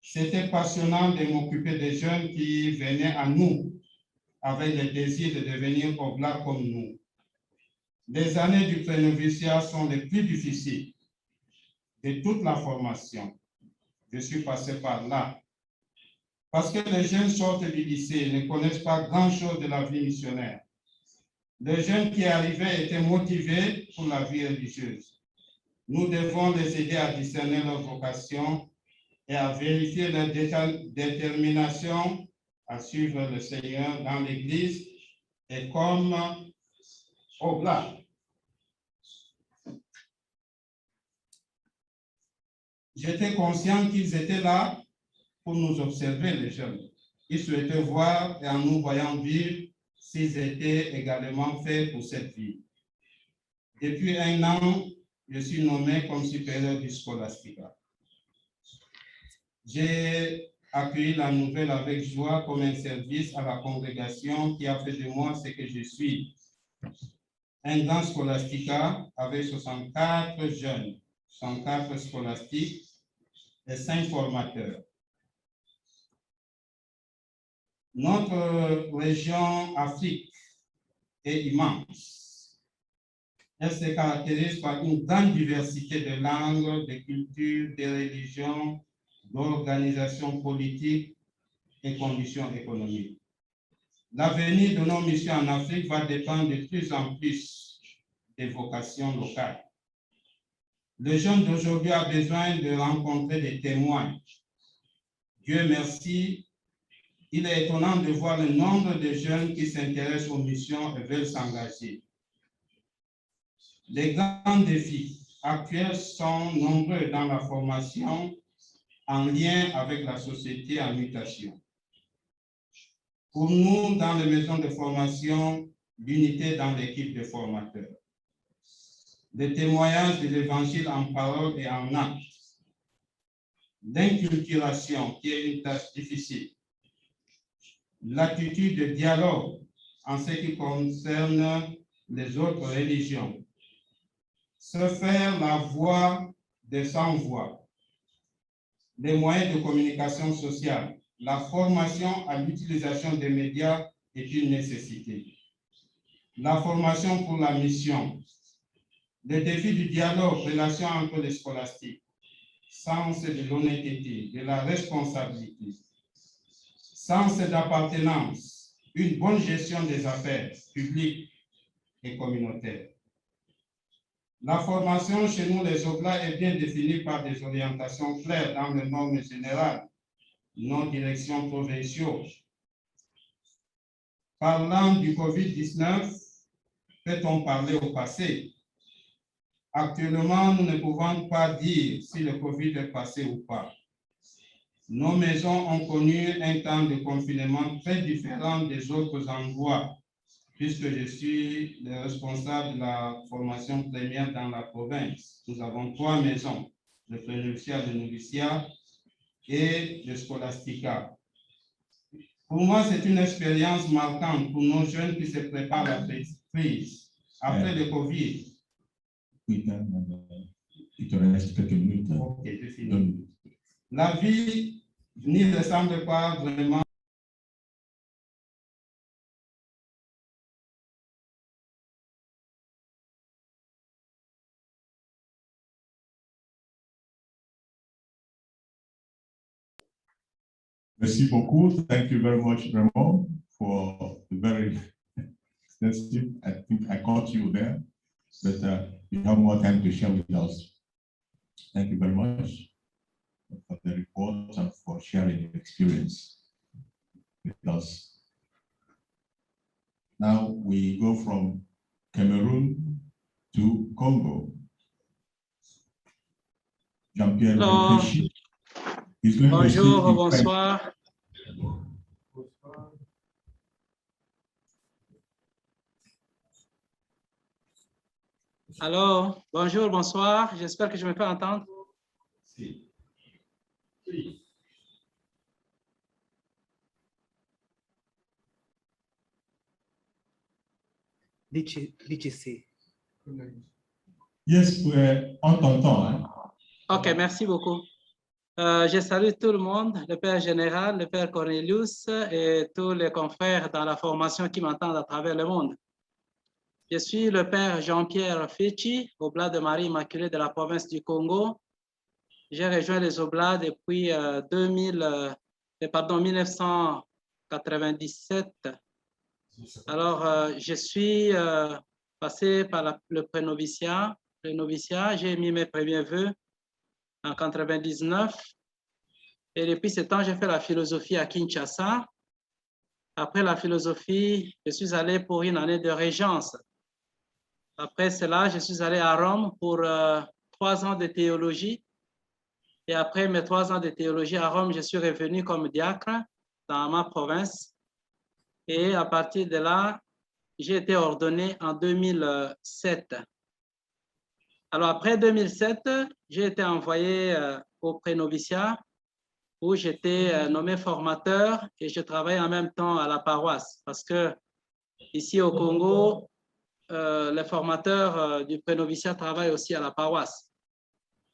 C'était passionnant de m'occuper des jeunes qui venaient à nous avec le désir de devenir oblats comme nous. Les années du Post-novitiate sont les plus difficiles de toute la formation. Je suis passé par là. Parce que les jeunes sortent du lycée et ne connaissent pas grand-chose de la vie missionnaire. Les jeunes qui arrivaient étaient motivés pour la vie religieuse. Nous devons les aider à discerner leur vocation et à vérifier leur détermination à suivre le Seigneur dans l'Église et comme oblats. J'étais conscient qu'ils étaient là pour nous observer, les jeunes. Ils souhaitaient voir et en nous voyant vivre s'ils étaient également faits pour cette vie. Depuis 1 an, je suis nommé comme supérieur du Scholastica. J'ai accueilli la nouvelle avec joie comme un service à la congrégation qui a fait de moi ce que je suis. Un grand Scholastica avec 64 jeunes, 64 scolastiques et 5 formateurs. Notre région Afrique est immense. Elle se caractérise par une grande diversité de langues, de cultures, de religions, d'organisations politiques et conditions économiques. L'avenir de nos missions en Afrique va dépendre de plus en plus des vocations locales. Le jeune d'aujourd'hui a besoin de rencontrer des témoins. Dieu merci, il est étonnant de voir le nombre de jeunes qui s'intéressent aux missions et veulent s'engager. Les grands défis actuels sont nombreux dans la formation en lien avec la société en mutation. Pour nous, dans les maisons de formation, l'unité dans l'équipe de formateurs. Le témoignage de l'évangile en parole et en acte. L'inculturation qui est une tâche difficile. L'attitude de dialogue en ce qui concerne les autres religions. Se faire la voix des sans-voix. Les moyens de communication sociale. La formation à l'utilisation des médias est une nécessité. La formation pour la mission. Le défi du dialogue, relation entre les scolastiques. Sens de l'honnêteté, de la responsabilité. Sens d'appartenance, une bonne gestion des affaires publiques et communautaires. La formation chez nous, les Oblats, est bien définie par des orientations claires dans les normes générales, nos directions provinciaux. Parlant du COVID-19, peut-on parler au passé? Actuellement, nous ne pouvons pas dire si le COVID est passé ou pas. Nos maisons ont connu un temps de confinement très différent des autres endroits, puisque je suis le responsable de la formation première dans la province. Nous avons 3 maisons, le pré-noviciat, le noviciat et le Scholastica. Pour moi, c'est une expérience marquante pour nos jeunes qui se préparent à la crise. Après le Covid. Oui, il te reste quelques minutes. Ok, c'est fini. La vie n'y ressemble pas vraiment. Merci beaucoup. Thank you very much, Raymond, for the very extensive. I think I caught you there, but you have more time to share with us. Thank you very much for the report and for sharing your experience with us. Now we go from Cameroon to Congo. Jean-Pierre Benkechi. Bonjour, bonsoir. Alors, bonjour, bonsoir. J'espère que je me peux entendre. Si. DGC. Yes, on t'entend. OK, merci beaucoup. Je salue tout le monde, le Père Général, le Père Cornelius et tous les confrères dans la formation qui m'entendent à travers le monde. Je suis le Père Jean-Pierre Fechi, Oblat de Marie Immaculée de la province du Congo. J'ai rejoint les Oblats depuis 1997. Alors, je suis passé par le pré-noviciat. Le noviciat, j'ai mis mes premiers vœux en 99. Et depuis ce temps, j'ai fait la philosophie à Kinshasa. Après la philosophie, je suis allé pour une année de régence. Après cela, je suis allé à Rome pour 3 ans de théologie. Et après mes 3 ans de théologie à Rome, je suis revenu comme diacre dans ma province. Et à partir de là, j'ai été ordonné en 2007. Alors, après 2007, j'ai été envoyé au pré-noviciat où j'étais nommé formateur et je travaillais en même temps à la paroisse parce que ici au Congo, les formateurs du pré-noviciat travaillent aussi à la paroisse.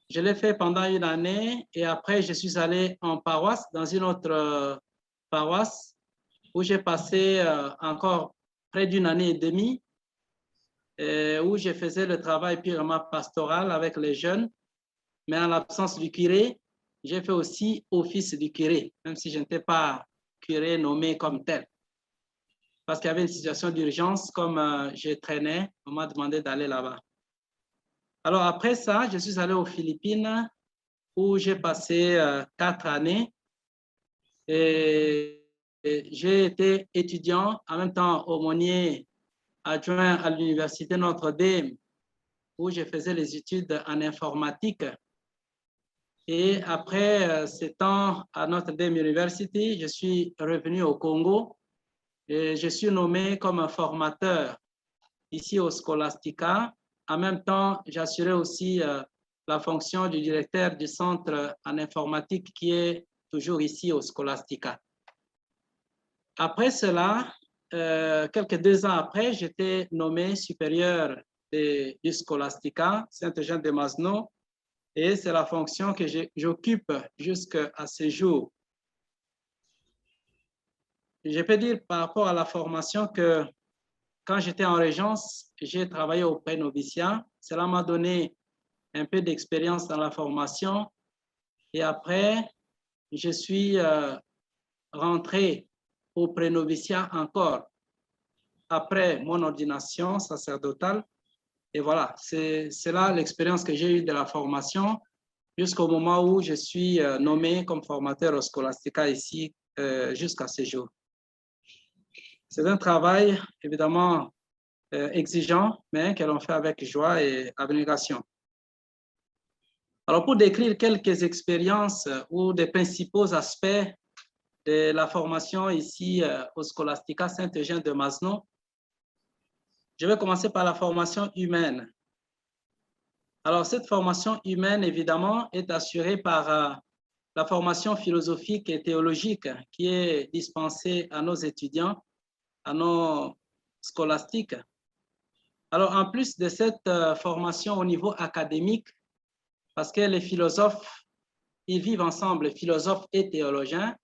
Je l'ai fait pendant une année et après, je suis allé en paroisse, dans une autre paroisse où j'ai passé encore près d'une année et demie, où je faisais le travail purement pastoral avec les jeunes, mais en l'absence du curé, j'ai fait aussi office du curé, même si je n'étais pas curé nommé comme tel. Parce qu'il y avait une situation d'urgence, comme je traînais, on m'a demandé d'aller là-bas. Alors après ça, je suis allé aux Philippines où j'ai passé 4 années et j'ai été étudiant, en même temps aumônier adjoint à l'université Notre-Dame où je faisais les études en informatique. Et après 7 ans à Notre-Dame University, je suis revenu au Congo et je suis nommé comme un formateur ici au Scholastica. En même temps, j'assurais aussi la fonction du directeur du centre en informatique qui est toujours ici au Scholastica. Après cela, quelques 2 ans après, j'étais nommé supérieur du Scholastica, Saint-Eugène de Masneau, et c'est la fonction que j'occupe jusqu'à ce jour. Je peux dire par rapport à la formation que quand j'étais en régence, j'ai travaillé au pré-noviciat. Cela m'a donné un peu d'expérience dans la formation. Et après, je suis rentré au pré-noviciat encore après mon ordination sacerdotale. Et voilà, c'est là l'expérience que j'ai eue de la formation jusqu'au moment où je suis nommé comme formateur au Scholastica ici jusqu'à ce jour. C'est un travail évidemment exigeant, mais que l'on fait avec joie et abnégation. Alors, pour décrire quelques expériences ou des principaux aspects de la formation ici au Scholastica Saint-Eugène de Masneau, je vais commencer par la formation humaine. Alors, cette formation humaine, évidemment, est assurée par la formation philosophique et théologique qui est dispensée à nos étudiants, à nos scolastiques. Alors, en plus de cette formation au niveau académique, parce que les philosophes, ils vivent ensemble, philosophes et théologiens.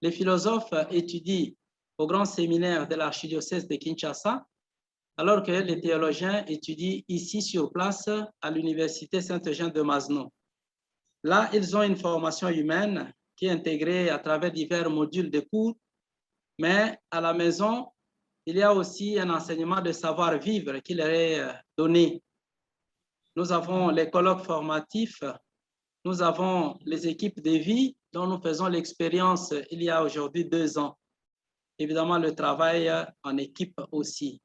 Les philosophes étudient au grand séminaire de l'archidiocèse de Kinshasa, alors que les théologiens étudient ici sur place à l'université Saint-Eugène de Masneau. Là, ils ont une formation humaine qui est intégrée à travers divers modules de cours, mais à la maison, il y a aussi un enseignement de savoir-vivre qui leur est donné. Nous avons les colloques formatifs, nous avons les équipes de vie dont nous faisons l'expérience il y a aujourd'hui 2 ans. Évidemment, le travail en équipe aussi.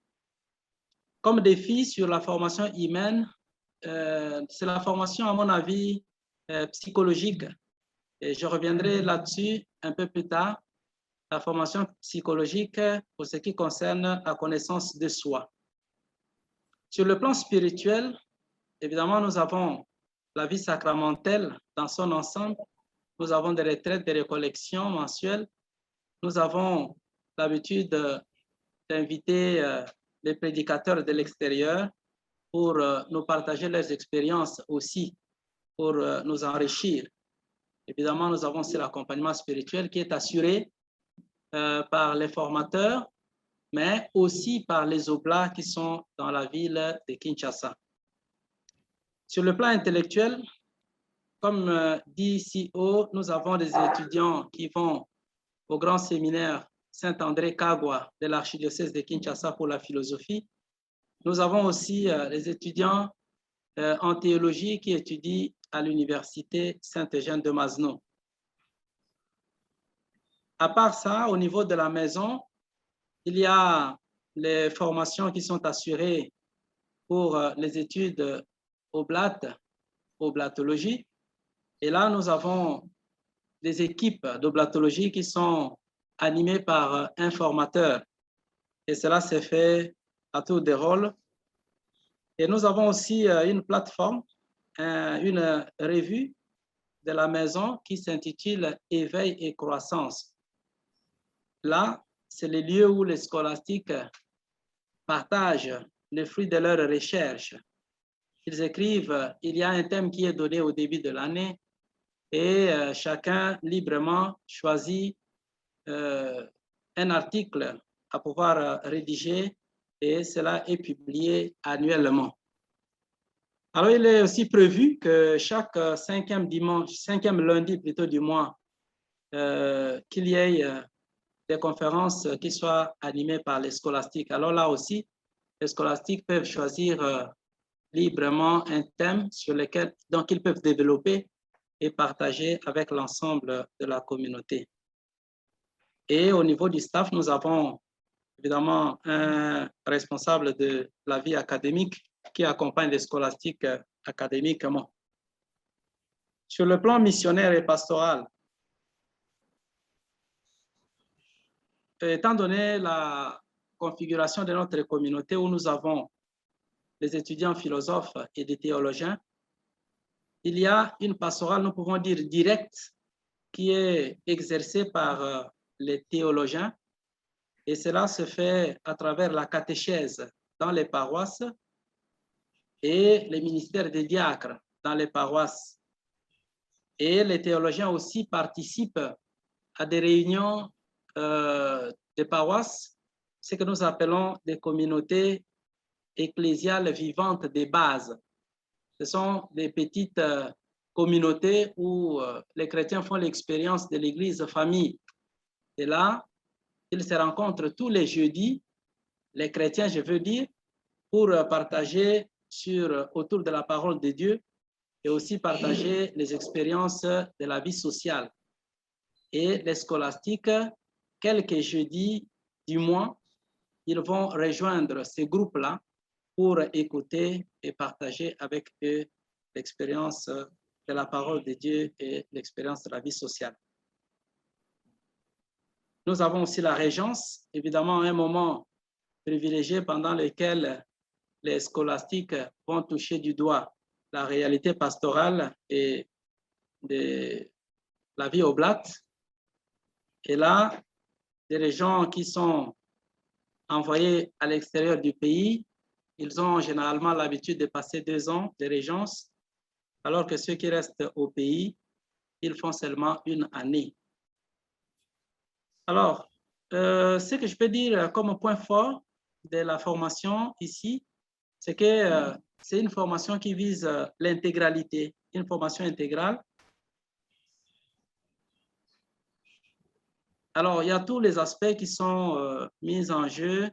Comme défi sur la formation humaine, c'est la formation, à mon avis, psychologique. Et je reviendrai là-dessus un peu plus tard. La formation psychologique pour ce qui concerne la connaissance de soi. Sur le plan spirituel, évidemment, nous avons la vie sacramentelle dans son ensemble. Nous avons des retraites, des récollections mensuelles. Nous avons l'habitude d'inviter les prédicateurs de l'extérieur pour nous partager leurs expériences aussi, pour nous enrichir. Évidemment, nous avons aussi l'accompagnement spirituel qui est assuré par les formateurs, mais aussi par les oblats qui sont dans la ville de Kinshasa. Sur le plan intellectuel, comme dit ici haut, nous avons des étudiants qui vont au grand séminaire Saint-André Kagwa de l'archidiocèse de Kinshasa pour la philosophie. Nous avons aussi les étudiants en théologie qui étudient à l'université Saint-Eugène de Masneau. À part ça, au niveau de la maison, il y a les formations qui sont assurées pour les études oblatologie. Et là, nous avons des équipes d'oblatologie qui sont animées par un formateur. Et cela s'est fait à tour de rôle. Et nous avons aussi une plateforme, une revue de la maison qui s'intitule Éveil et croissance. Là, c'est le lieu où les scolastiques partagent les fruits de leurs recherches. Ils écrivent, il y a un thème qui est donné au début de l'année et chacun librement choisit un article à pouvoir rédiger et cela est publié annuellement. Alors, il est aussi prévu que chaque cinquième lundi plutôt du mois, qu'il y ait des conférences qui soient animées par les scolastiques. Alors là aussi, les scolastiques peuvent choisir librement un thème sur lequel donc ils peuvent développer et partager avec l'ensemble de la communauté. Et au niveau du staff, nous avons évidemment un responsable de la vie académique qui accompagne les scolastiques académiquement. Sur le plan missionnaire et pastoral, étant donné la configuration de notre communauté où nous avons des étudiants philosophes et des théologiens, il y a une pastorale, nous pouvons dire directe, qui est exercée par les théologiens et cela se fait à travers la catéchèse dans les paroisses et les ministères des diacres dans les paroisses. Et les théologiens aussi participent à des réunions des paroisses, ce que nous appelons des communautés ecclésiales vivantes de base. Ce sont des petites communautés où les chrétiens font l'expérience de l'église famille. Et là, ils se rencontrent tous les jeudis, les chrétiens, je veux dire, pour partager autour de la parole de Dieu et aussi partager les expériences de la vie sociale. Et les scolastiques, quelques jeudis du mois, ils vont rejoindre ces groupes-là pour écouter et partager avec eux l'expérience de la parole de Dieu et l'expérience de la vie sociale. Nous avons aussi la régence, évidemment un moment privilégié pendant lequel les scolastiques vont toucher du doigt la réalité pastorale et de la vie oblate. Et là, les gens qui sont envoyés à l'extérieur du pays, ils ont généralement l'habitude de passer 2 ans de régence, alors que ceux qui restent au pays, ils font seulement 1 année. Alors, ce que je peux dire comme point fort de la formation ici, c'est que c'est une formation qui vise l'intégralité, une formation intégrale. Alors, il y a tous les aspects qui sont mis en jeu,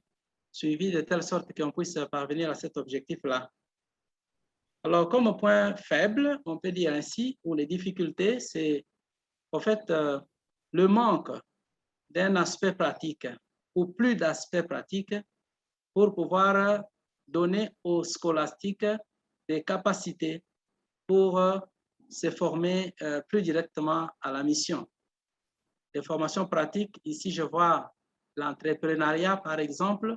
suivis de telle sorte qu'on puisse parvenir à cet objectif-là. Alors, comme point faible, on peut dire ainsi, ou les difficultés, c'est en fait le manque d'un aspect pratique ou plus d'aspects pratiques pour pouvoir donner aux scolastiques des capacités pour se former plus directement à la mission. Les formations pratiques, ici je vois l'entrepreneuriat par exemple,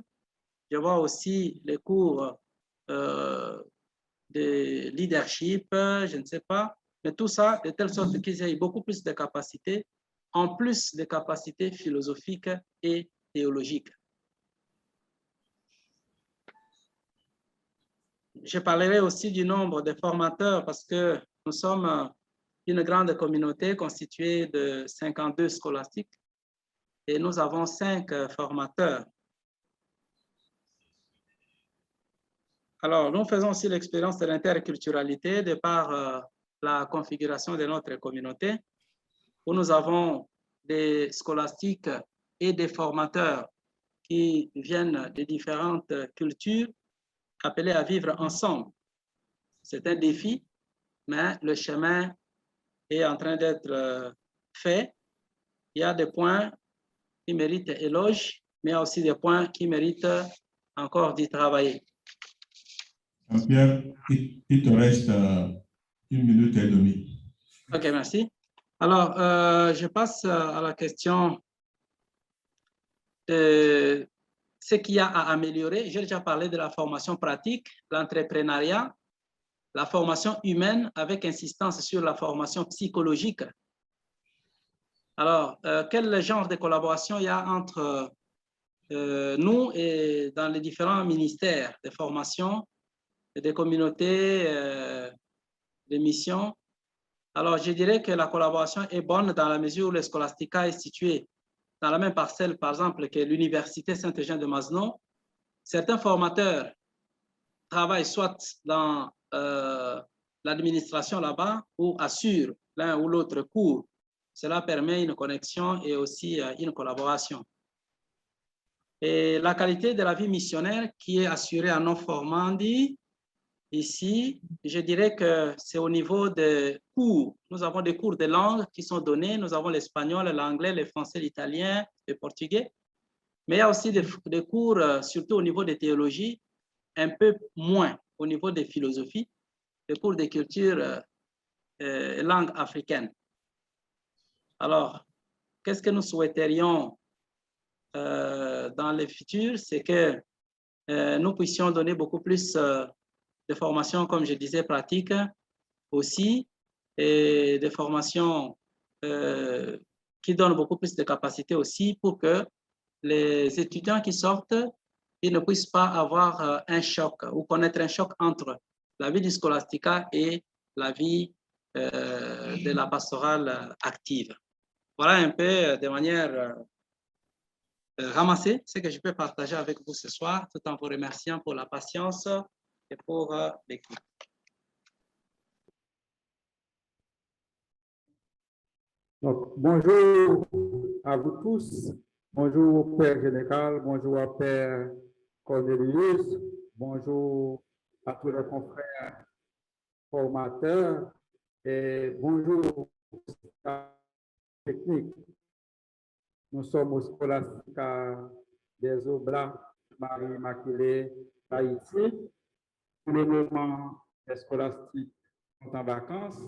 je vois aussi les cours de leadership, je ne sais pas, mais tout ça de telle sorte qu'ils aient beaucoup plus de capacités, en plus des capacités philosophiques et théologiques. Je parlerai aussi du nombre de formateurs parce que nous sommes une grande communauté constituée de 52 scolastiques et nous avons 5 formateurs. Alors, nous faisons aussi l'expérience de l'interculturalité de par la configuration de notre communauté où nous avons des scolastiques et des formateurs qui viennent de différentes cultures appelés à vivre ensemble. C'est un défi, mais le chemin est en train d'être fait. Il y a des points qui méritent éloge, mais il y a aussi des points qui méritent encore d'y travailler. Pierre, il te reste 1 minute et demie. OK, merci. Alors, je passe à la question de ce qu'il y a à améliorer. J'ai déjà parlé de la formation pratique, l'entrepreneuriat, la formation humaine avec insistance sur la formation psychologique. Alors, quel genre de collaboration il y a entre nous et dans les différents ministères de formation et des communautés, des missions? Alors, je dirais que la collaboration est bonne dans la mesure où le Scholastica est situé dans la même parcelle, par exemple, que l'Université Saint-Eugène de Masno. Certains formateurs travaillent soit dans l'administration là-bas ou assurent l'un ou l'autre cours. Cela permet une connexion et aussi une collaboration. Et la qualité de la vie missionnaire qui est assurée en non-formandie, ici, je dirais que c'est au niveau des cours. Nous avons des cours de langue qui sont donnés. Nous avons l'espagnol, l'anglais, le français, l'italien, le portugais. Mais il y a aussi des cours, surtout au niveau de théologie, un peu moins au niveau de philosophie, des cours de culture langue africaine. Alors, qu'est-ce que nous souhaiterions dans le futur? C'est que nous puissions donner beaucoup plus de formations, comme je disais, pratiques aussi, et des formations qui donnent beaucoup plus de capacité aussi pour que les étudiants qui sortent, ils ne puissent pas avoir un choc ou connaître un choc entre la vie du Scholastica et la vie de la pastorale active. Voilà un peu de manière ramassée ce que je peux partager avec vous ce soir, tout en vous remerciant pour la patience et pour l'écoute. Donc, bonjour à vous tous. Bonjour au Père Général, bonjour au Père Cornelius, bonjour à tous les confrères formateurs et bonjour à la technique. Nous sommes au Scholastica des Oblats, Marie-Immaculée, Haïti. Pour le moment, les scolastiques sont en vacances.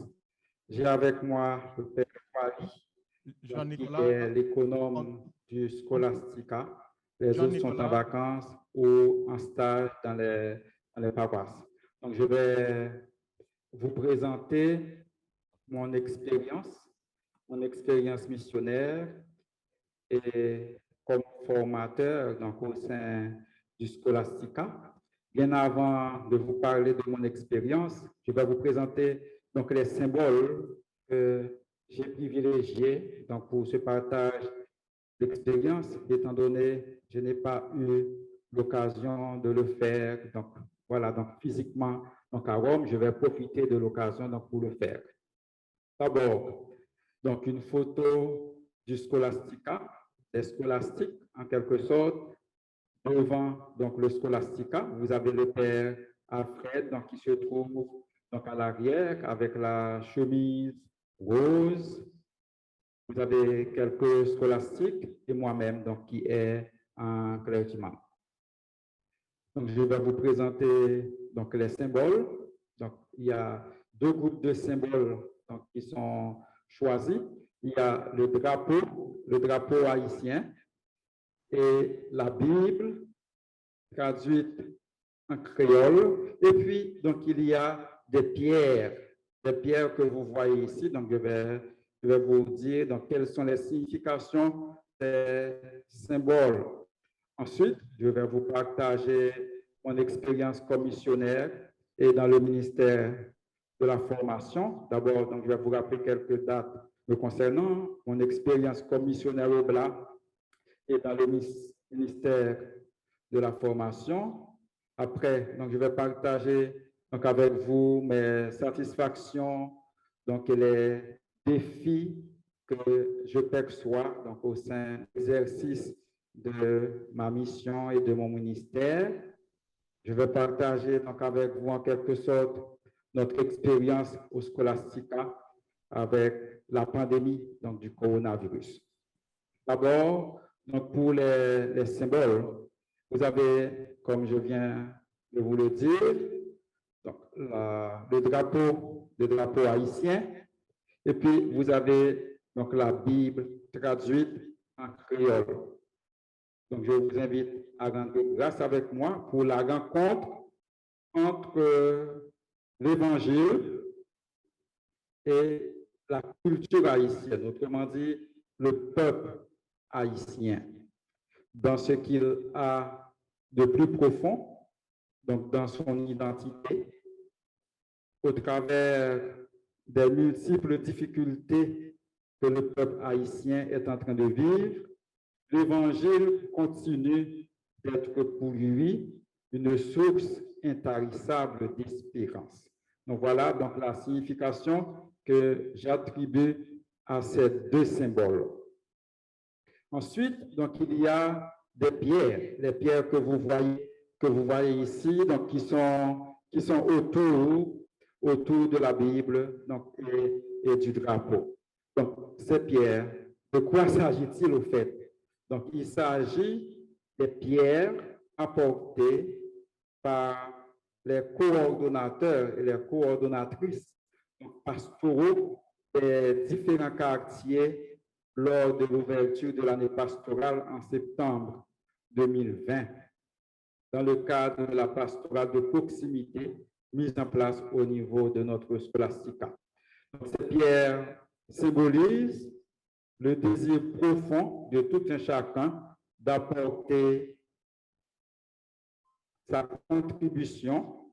J'ai avec moi le Père Wally, qui est l'économe du Scholastica. Les autres sont en vacances ou en stage dans les paroisses. Donc, je vais vous présenter mon expérience missionnaire et comme formateur donc, au sein du Scholastica. Bien avant de vous parler de mon expérience, je vais vous présenter donc, les symboles que j'ai privilégiés donc, pour ce partage d'expérience, étant donné que je n'ai pas eu l'occasion de le faire. Donc, voilà, donc physiquement, donc à Rome, je vais profiter de l'occasion donc, pour le faire. D'abord, donc une photo du Scholastica, des scolastiques en quelque sorte, devant donc, le Scholastica. Vous avez le père Alfred donc, qui se trouve donc, à l'arrière avec la chemise rose. Vous avez quelques scolastiques et moi-même donc, qui est un clergyman. Donc, je vais vous présenter donc, les symboles. Donc, il y a deux groupes de symboles donc, qui sont choisis. Il y a le drapeau haïtien et la Bible traduite en créole. Et puis, donc, il y a des pierres que vous voyez ici. Donc, je vais vous dire donc, quelles sont les significations des symboles. Ensuite, je vais vous partager mon expérience comme missionnaire et dans le ministère de la formation. D'abord, donc, je vais vous rappeler quelques dates me concernant, mon expérience comme missionnaire au Blanc et dans le ministère de la formation. Après, donc, je vais partager donc, avec vous mes satisfactions donc, et les défis que je perçois donc, au sein de l'exercice de ma mission et de mon ministère. Je vais partager donc, avec vous en quelque sorte notre expérience au Scholastica avec la pandémie donc, du coronavirus. D'abord, donc, pour les symboles, vous avez, comme je viens de vous le dire, donc, le drapeau haïtien, et puis vous avez donc, la Bible traduite en créole. Donc, je vous invite à rendre grâce avec moi pour la rencontre entre l'Évangile et la culture haïtienne, autrement dit, le peuple haïtien, dans ce qu'il a de plus profond, donc dans son identité, au travers des multiples difficultés que le peuple haïtien est en train de vivre, l'Évangile continue d'être pour lui une source intarissable d'espérance. Donc voilà donc la signification que j'attribue à ces deux symboles. Ensuite, donc il y a des pierres, les pierres que vous voyez ici, donc qui sont autour de la Bible donc, et du drapeau. Donc ces pierres, de quoi s'agit-il au fait? Donc il s'agit des pierres apportées par les coordonnateurs et les coordonnatrices pastoraux des différents quartiers lors de l'ouverture de l'année pastorale en septembre 2020, dans le cadre de la pastorale de proximité mise en place au niveau de notre scolastica. Donc, ces pierres symbolisent le désir profond de tout un chacun d'apporter sa contribution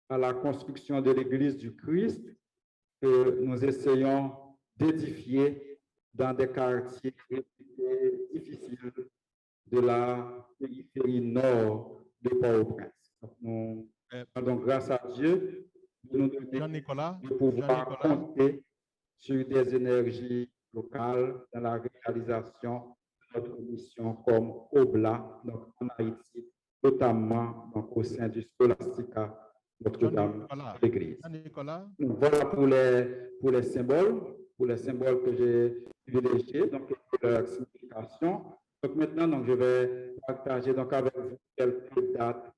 à la construction de l'Église du Christ que nous essayons d'édifier dans des quartiers difficiles de la périphérie nord de Port-au-Prince. Nous rendons grâce à Dieu de nous donner de pouvoir compter sur des énergies locales dans la réalisation de notre mission comme Obla, donc en Haïti, notamment donc, au sein du Scholastica Notre-Dame de l'Église. Voilà pour les symboles que j'ai privilégiés, donc leur signification. Donc maintenant, donc, je vais partager donc, avec vous quelques dates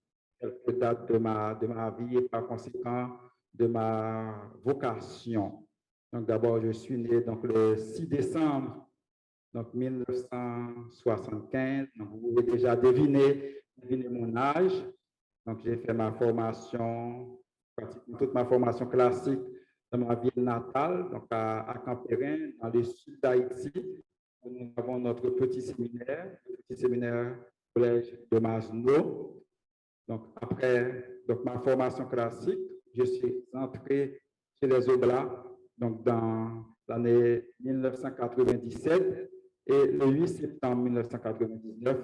de ma vie et par conséquent de ma vocation. Donc d'abord, je suis né donc, le 6 décembre donc, 1975. Donc, vous pouvez déjà deviner mon âge. Donc j'ai fait ma formation, pratiquement toute ma formation classique dans ma ville natale, donc à Campérin, dans le sud d'Haïti. Nous avons notre petit séminaire, le petit séminaire collège de Masno. Donc, après ma formation classique, je suis entré chez les Oblats donc dans l'année 1997 et le 8 septembre 1999,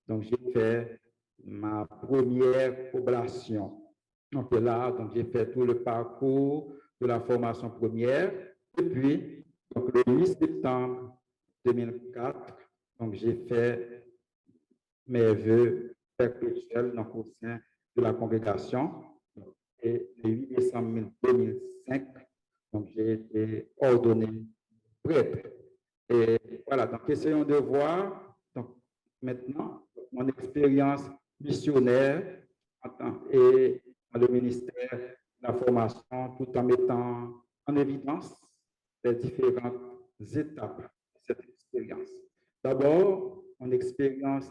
donc j'ai fait ma première oblation. Donc là, donc j'ai fait tout le parcours de la formation première et puis donc le 8 septembre 2004, donc j'ai fait mes vœux perpétuels donc, au sein de la congrégation. Et le 8 décembre 2005, donc j'ai été ordonné prêtre. Et voilà, donc essayons de voir donc, maintenant mon expérience missionnaire et dans le ministère de la formation, tout en mettant en évidence les différentes étapes de cette expérience. D'abord, mon expérience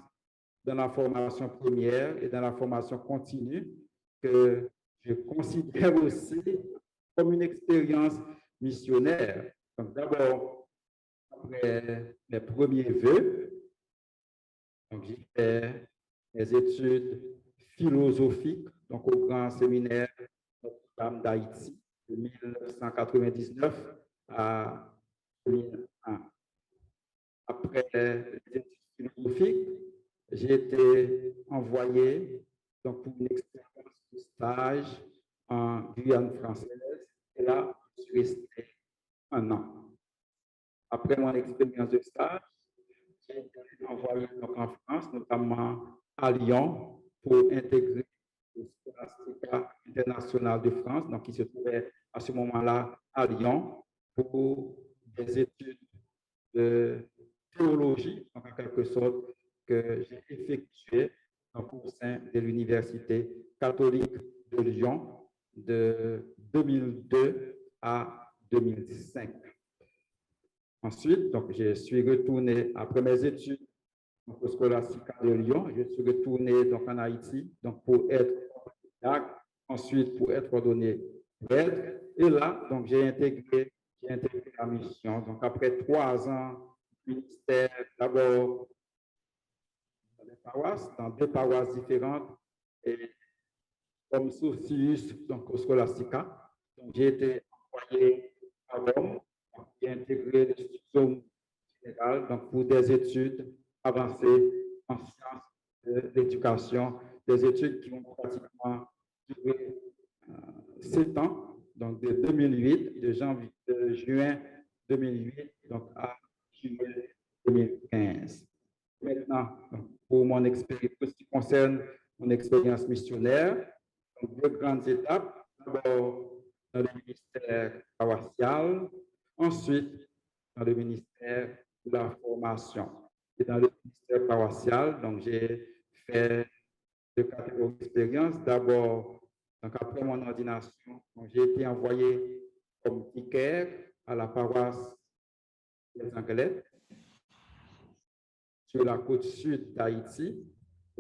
dans la formation première et dans la formation continue, que je considère aussi comme une expérience missionnaire. Donc d'abord, après mes premiers vœux, j'ai fait mes études philosophiques donc au grand séminaire Notre-Dame d'Haïti de 1999 à 2001. Après les études philosophiques, j'ai été envoyé donc, pour une expérience de stage en Guyane française. Et là, je suis resté 1 an. Après mon expérience de stage, j'ai été envoyé donc, en France, notamment à Lyon, pour intégrer le Scholastica international de France, donc qui se trouvait à ce moment-là à Lyon, pour des études de théologie, donc en quelque sorte, que j'ai effectué au sein de l'Université catholique de Lyon de 2002 à 2005. Ensuite, donc, je suis retourné après mes études donc, au Scholastica de Lyon. Je suis retourné donc, en Haïti donc, pour être ensuite pour être ordonné prêtre. Et là, donc, j'ai intégré la mission. Donc, après 3 ans, ministère, d'abord dans 2 paroisses différentes, et comme Socius, donc au Scholastica. Donc, j'ai été envoyé à Rome, j'ai intégré l'institution générale donc pour des études avancées en sciences de l'éducation, des études qui ont pratiquement duré 7 ans, donc de 2008, de juin 2008 donc à juillet 2015. Maintenant, pour mon expérience, ce qui concerne mon expérience missionnaire, donc 2 grandes étapes. D'abord, dans le ministère paroissial, ensuite, dans le ministère de la formation. Et dans le ministère paroissial, donc j'ai fait 2 catégories d'expérience. D'abord, donc après mon ordination, j'ai été envoyé comme vicaire à la paroisse des Anglais sur la côte sud d'Haïti.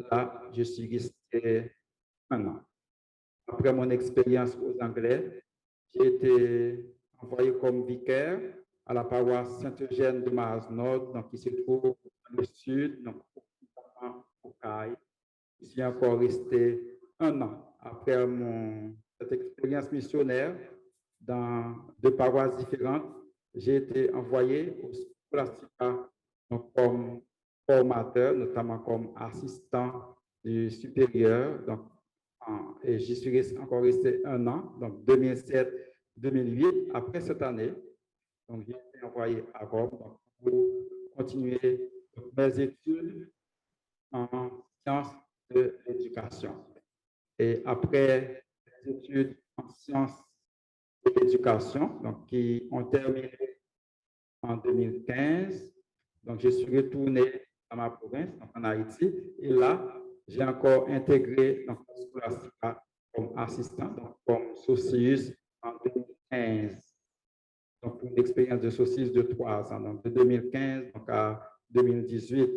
Là, je suis resté 1 an. Après mon expérience aux Anglais, j'ai été envoyé comme vicaire à la paroisse Saint-Eugène de Mars-Nord, donc qui se trouve dans le sud, donc au Caille. Je suis encore resté 1 an après cette expérience missionnaire dans 2 paroisses différentes. J'ai été envoyé au Scholastica comme formateur, notamment comme assistant du supérieur. Donc, et j'y suis encore resté 1 an, donc 2007-2008. Après cette année, donc j'ai été envoyé à Rome donc, pour continuer mes études en sciences de l'éducation. Et après les études en sciences de l'éducation, donc qui ont terminé en 2015, donc je suis retourné à ma province, donc en Haïti, et là, j'ai encore intégré donc, le Scholastica comme assistant, donc comme socius en 2015. Donc, une expérience de socius de 3 ans, donc de 2015 donc à 2018.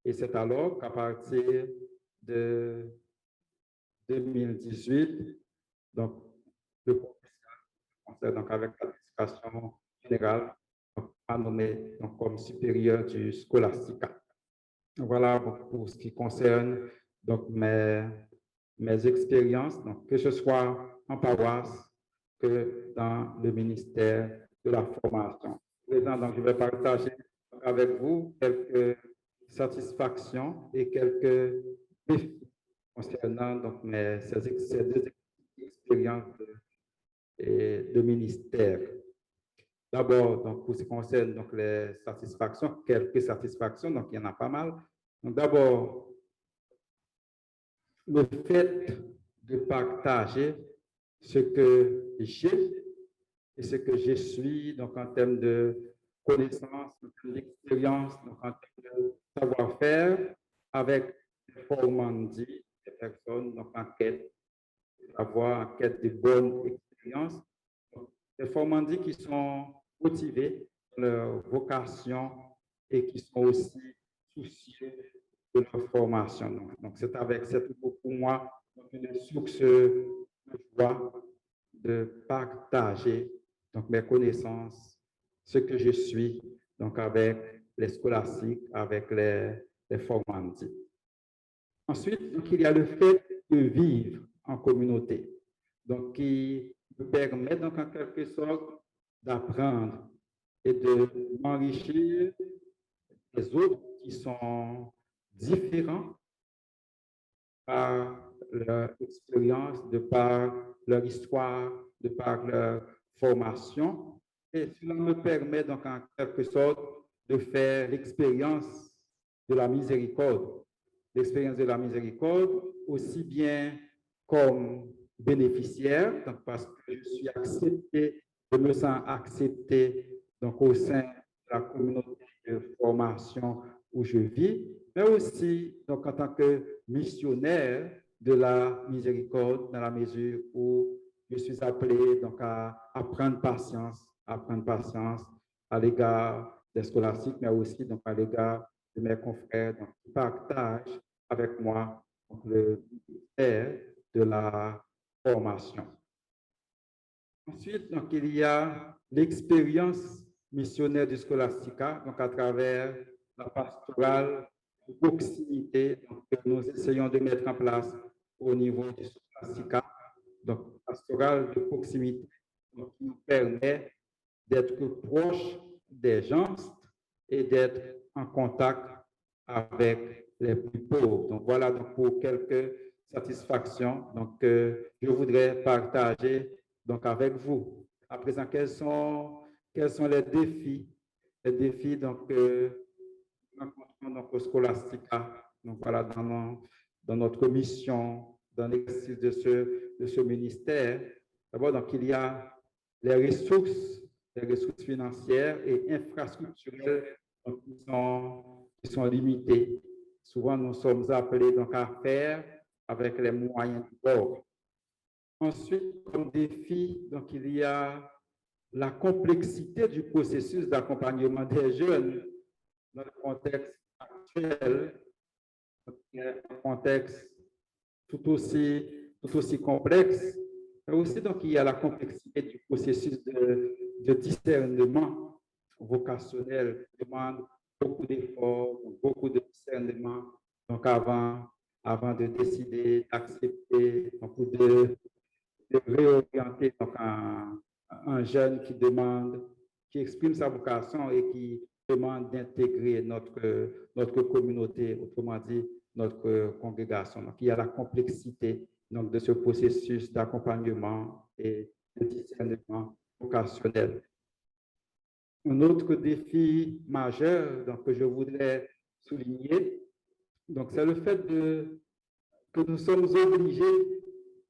Et c'est alors qu'à partir de 2018, donc, le professeur, donc avec l'administration générale, a nommé donc, comme supérieur du Scholastica. Voilà pour ce qui concerne donc, mes expériences, donc, que ce soit en paroisse que dans le ministère de la formation. Présent, donc, je vais partager avec vous quelques satisfactions et quelques défis concernant donc, ces 2 expériences de ministère. D'abord, donc, pour ce qui concerne donc, les satisfactions, quelques satisfactions, donc il y en a pas mal. Donc, d'abord, le fait de partager ce que j'ai et ce que je suis, donc en termes de connaissances, d'expérience, donc en termes de savoir-faire, avec des formandis, des personnes donc en quête en quête de bonnes expériences, des formandis qui sont motivés dans leur vocation et qui sont aussi soucieux de leur formation. Donc c'est avec cette pour moi une source de joie de partager donc, mes connaissances, ce que je suis, donc avec les scolastiques, avec les formandis. Ensuite, donc, il y a le fait de vivre en communauté, donc qui me permet donc en quelque sorte d'apprendre et de m'enrichir des autres qui sont différents par leur expérience, de par leur histoire, de par leur formation. Et cela me permet donc en quelque sorte de faire l'expérience de la miséricorde. L'expérience de la miséricorde, aussi bien comme bénéficiaire, donc parce que je suis accepté, je me sens accepté donc au sein de la communauté de formation où je vis, mais aussi donc en tant que missionnaire de la miséricorde, dans la mesure où je suis appelé donc à prendre patience à l'égard des scolastiques, mais aussi donc à l'égard de mes confrères donc, qui partagent avec moi donc, le ministère de la formation. Ensuite, donc, il y a l'expérience missionnaire du Scholastica, donc à travers la pastorale de proximité donc, que nous essayons de mettre en place au niveau du Scholastica, donc pastorale de proximité donc, qui nous permet d'être proche des gens et d'être en contact avec les plus pauvres. Donc voilà donc pour quelques satisfactions donc, que je voudrais partager donc, avec vous. À présent, quels sont les défis? Les défis donc, donc, au Scholastica, donc voilà, dans notre mission, dans l'exercice de ce ministère. D'abord, donc, il y a les ressources financières et infrastructurelles donc, qui sont limitées. Souvent, nous sommes appelés donc, à faire avec les moyens du bord. Ensuite, comme défi, donc, il y a la complexité du processus d'accompagnement des jeunes dans le contexte actuel, un contexte tout aussi complexe, mais aussi donc il y a la complexité du processus de discernement vocationnel qui demande beaucoup d'efforts, beaucoup de discernement, donc avant de décider, d'accepter, donc de réorienter donc un jeune qui exprime sa vocation et qui demande d'intégrer notre communauté, autrement dit, notre congrégation. Donc, il y a la complexité donc, de ce processus d'accompagnement et de discernement vocationnel. Un autre défi majeur donc, que je voudrais souligner, donc, c'est le fait que nous sommes obligés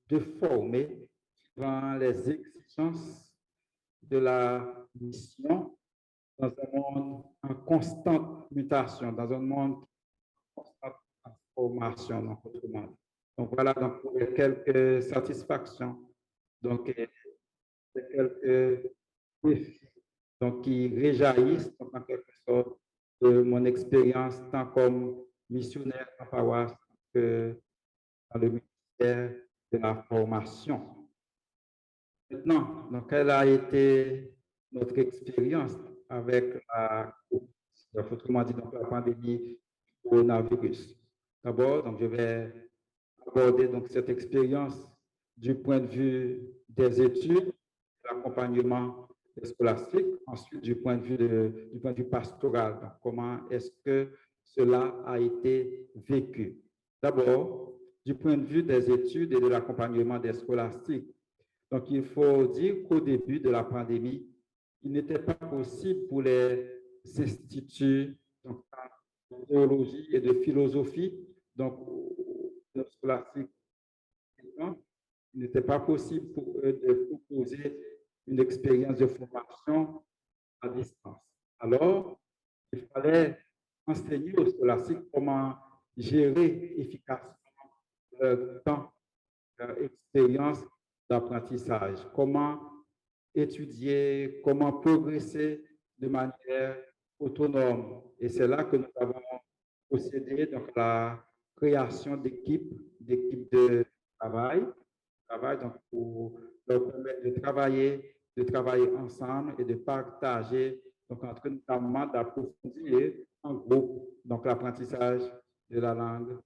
de former dans les exigences de la mission dans un monde en constante mutation, dans un monde en constante transformation, donc autrement. Donc voilà donc pour quelques satisfactions, donc quelques défis donc, qui réjaillissent donc, en quelque sorte de mon expérience tant comme missionnaire en paroisse que dans le ministère de la formation. Maintenant, donc, quelle a été notre expérience avec autrement dit, donc, la pandémie du coronavirus? D'abord, donc, je vais aborder donc, cette expérience du point de vue des études, de l'accompagnement scolastique, ensuite du point de vue pastoral. Donc, comment est-ce que cela a été vécu? D'abord, du point de vue des études et de l'accompagnement des scolastiques. Donc, il faut dire qu'au début de la pandémie, il n'était pas possible pour les instituts donc, de théologie et de philosophie, donc scolastiques, il n'était pas possible pour eux de proposer une expérience de formation à distance. Alors, il fallait enseigner aux scolastiques comment gérer efficacement leur temps, leur expérience d'apprentissage, comment étudier, comment progresser de manière autonome. Et c'est là que nous avons procédé donc, à la création d'équipes de travail donc, pour leur permettre de travailler ensemble et de partager, donc entre notamment d'approfondir en groupe donc l'apprentissage de la langue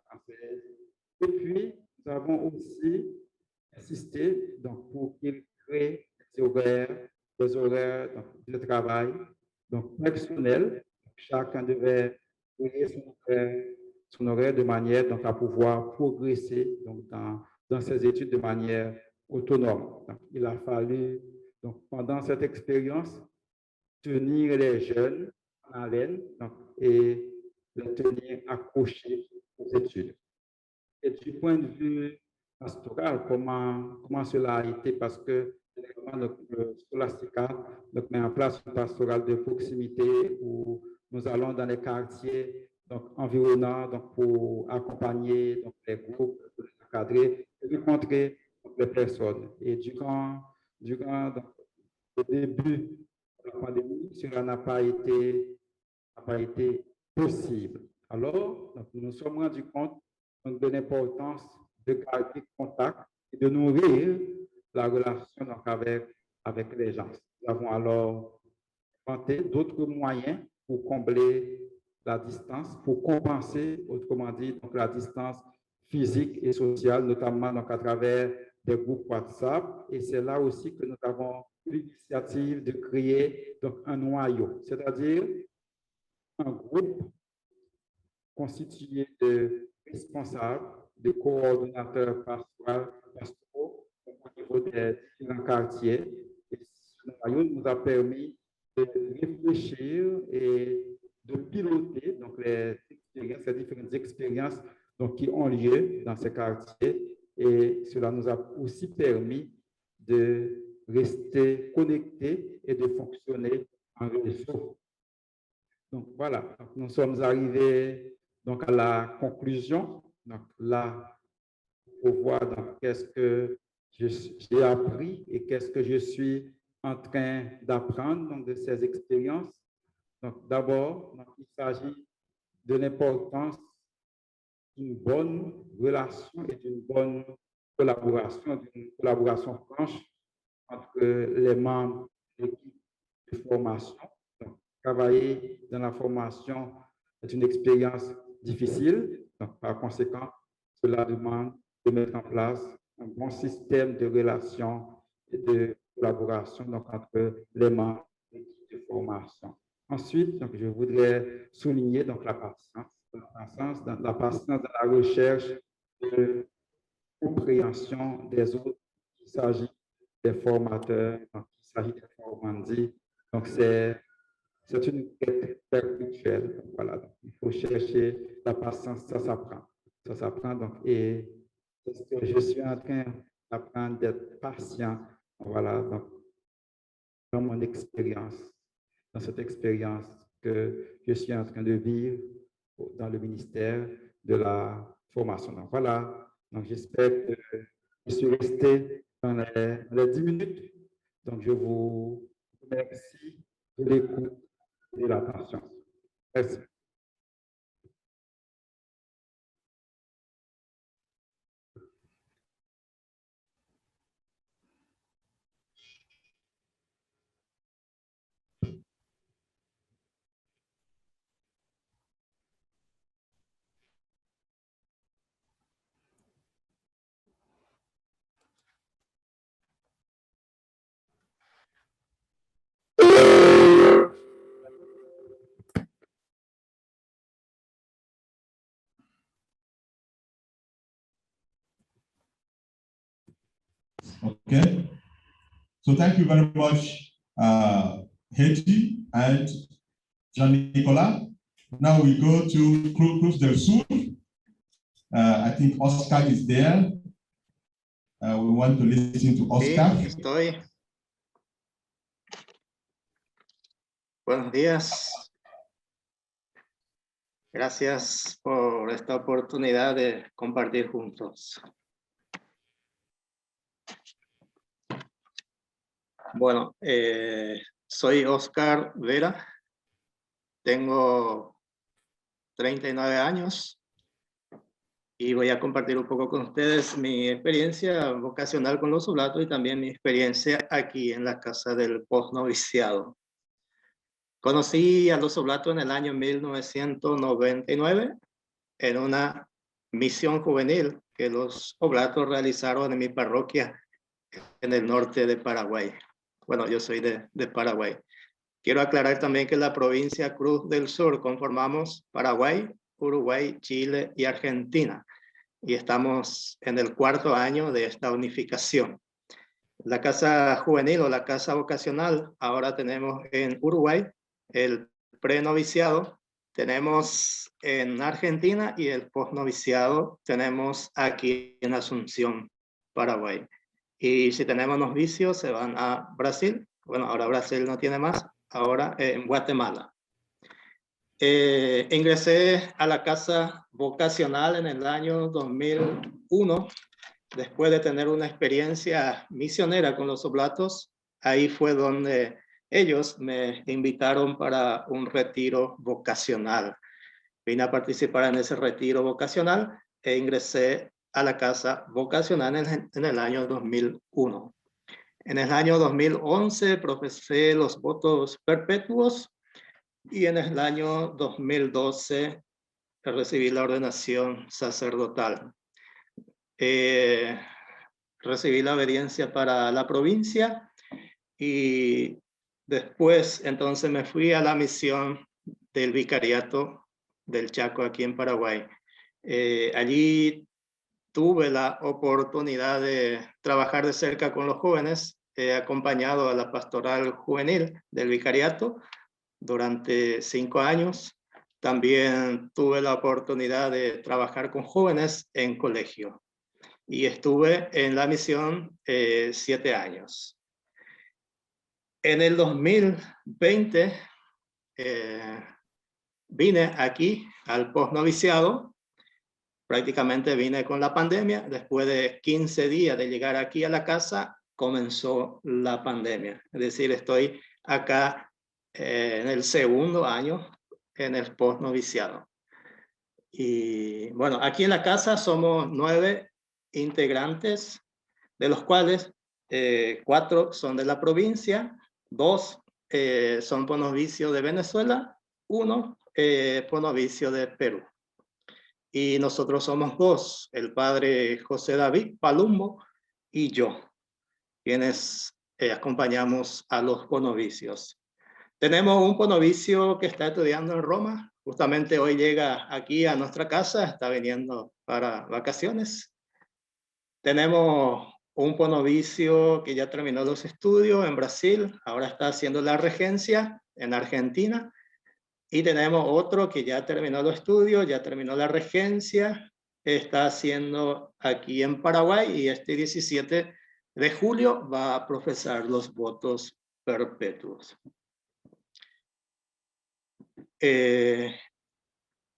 française. Et puis, nous avons aussi insisté donc, pour qu'ils créent des horaires donc, de travail donc, personnels. Chacun devait créer son horaire de manière donc, à pouvoir progresser donc, dans ses études de manière autonome. Donc, il a fallu, donc, pendant cette expérience, tenir les jeunes en haleine donc, et les tenir accrochés aux études. Et du point de vue pastoral, comment cela a été? Parce que le Scholastica met en place une pastorale de proximité où nous allons dans les quartiers donc, environnants donc, pour accompagner donc, les groupes, pour les encadrer et rencontrer donc, les personnes. Et durant donc, le début de la pandémie, cela n'a pas été possible. Alors, donc, nous nous sommes rendus compte donc, de l'importance de garder contact et de nourrir la relation donc, avec les gens. Nous avons alors inventé d'autres moyens pour combler la distance, pour compenser, autrement dit, donc, la distance physique et sociale, notamment donc, à travers des groupes WhatsApp. Et c'est là aussi que nous avons eu l'initiative de créer donc, un noyau, c'est-à-dire un groupe constitué de responsables, de coordonnateurs pastoraux au niveau des différents quartiers. Et ce noyau nous a permis de réfléchir et de piloter donc, les différentes expériences donc, qui ont lieu dans ces quartiers. Et cela nous a aussi permis de rester connectés et de fonctionner en réseau. Donc voilà, donc, nous sommes arrivés donc, à la conclusion. Donc là, pour voir qu'est-ce que j'ai appris et qu'est-ce que je suis en train d'apprendre de ces expériences. Donc d'abord, il s'agit de l'importance d'une bonne relation et d'une bonne collaboration franche entre les membres de l'équipe de formation. Donc, travailler dans la formation est une expérience difficile. Donc, par conséquent, cela demande de mettre en place un bon système de relations et de collaboration donc, entre les membres de l'équipe de formation. Ensuite, donc, je voudrais souligner donc, la patience dans la recherche de compréhension des autres. Il s'agit des formateurs, donc, il s'agit des formandis. Donc, c'est une quête perpétuelle. Voilà, donc, il faut chercher la patience, ça s'apprend. Ça s'apprend, donc, et je suis en train d'apprendre d'être patient. Voilà, donc, dans mon expérience, dans cette expérience que je suis en train de vivre dans le ministère de la formation. Donc, voilà, donc j'espère que je suis resté dans les 10 minutes. Donc, je vous remercie de l'écoute et de l'attention. Merci. Okay. So thank you very much, Hetty and Jean-Nicolas. Now we go to Cruz del Sur. I think Oscar is there. We want to listen to Oscar. Sí, estoy. Buenos días. Gracias por esta oportunidad de compartir juntos. Bueno, soy Oscar Vera. Tengo 39 años y voy a compartir un poco con ustedes mi experiencia vocacional con los oblatos y también mi experiencia aquí en la casa del post-noviciado. Conocí a los oblatos en el año 1999 en una misión juvenil que los oblatos realizaron en mi parroquia en el norte de Paraguay. Bueno, yo soy de Paraguay. Quiero aclarar también que la provincia Cruz del Sur conformamos Paraguay, Uruguay, Chile y Argentina. Y estamos en el 4º año de esta unificación. La casa juvenil o la casa vocacional, ahora tenemos en Uruguay el prenoviciado, tenemos en Argentina y el postnoviciado tenemos aquí en Asunción, Paraguay. Y si tenemos novicios se van a Brasil. Bueno, ahora Brasil no tiene más, ahora en Guatemala. Ingresé a la casa vocacional en el año 2001, después de tener una experiencia misionera con los oblatos. Ahí fue donde ellos me invitaron para un retiro vocacional. vine a participar en ese retiro vocacional e ingresé a la casa vocacional en el año 2001. En el año 2011 profesé los votos perpetuos y en el año 2012 recibí la ordenación sacerdotal. Recibí la obediencia para la provincia y después entonces me fui a la misión del vicariato del Chaco aquí en Paraguay. Allí tuve la oportunidad de trabajar de cerca con los jóvenes, acompañado a la pastoral juvenil del vicariato durante 5 años. También tuve la oportunidad de trabajar con jóvenes en colegio y estuve en la misión 7 años. En el 2020 vine aquí al post-noviciado. Prácticamente vine con la pandemia. Después de 15 días de llegar aquí a la casa, comenzó la pandemia. Es decir, estoy acá en el 2º año en el post-noviciado. Y bueno, aquí en la casa somos 9 integrantes, de los cuales 4 son de la provincia, 2 son ponovicios de Venezuela, 1 ponovicio de Perú. Y nosotros somos 2, el padre José David Palumbo y yo, quienes acompañamos a los ponovicios. Tenemos un ponovicio que está estudiando en Roma, justamente hoy llega aquí a nuestra casa, está viniendo para vacaciones. Tenemos un ponovicio que ya terminó los estudios en Brasil, ahora está haciendo la regencia en Argentina. Y tenemos otro que ya terminó los estudios, ya terminó la regencia, está haciendo aquí en Paraguay y este 17 de julio va a profesar los votos perpetuos.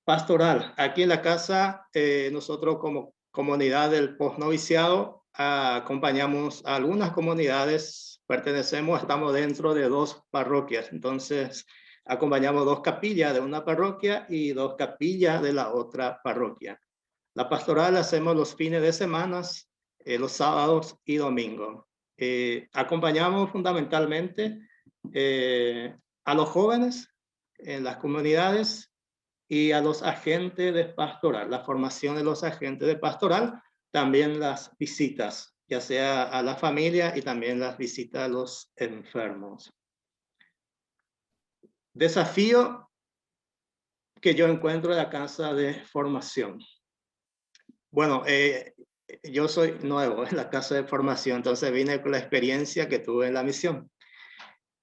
Pastoral. Aquí en la casa, nosotros como comunidad del postnoviciado acompañamos a algunas comunidades, estamos dentro de 2 parroquias, entonces acompañamos 2 capillas de una parroquia y 2 capillas de la otra parroquia. La pastoral hacemos los fines de semana, los sábados y domingos. Acompañamos fundamentalmente a los jóvenes en las comunidades y a los agentes de pastoral, la formación de los agentes de pastoral, también las visitas, ya sea a la familia y también las visitas a los enfermos. Desafío que yo encuentro en la casa de formación. Bueno, yo soy nuevo en la casa de formación, entonces vine con la experiencia que tuve en la misión.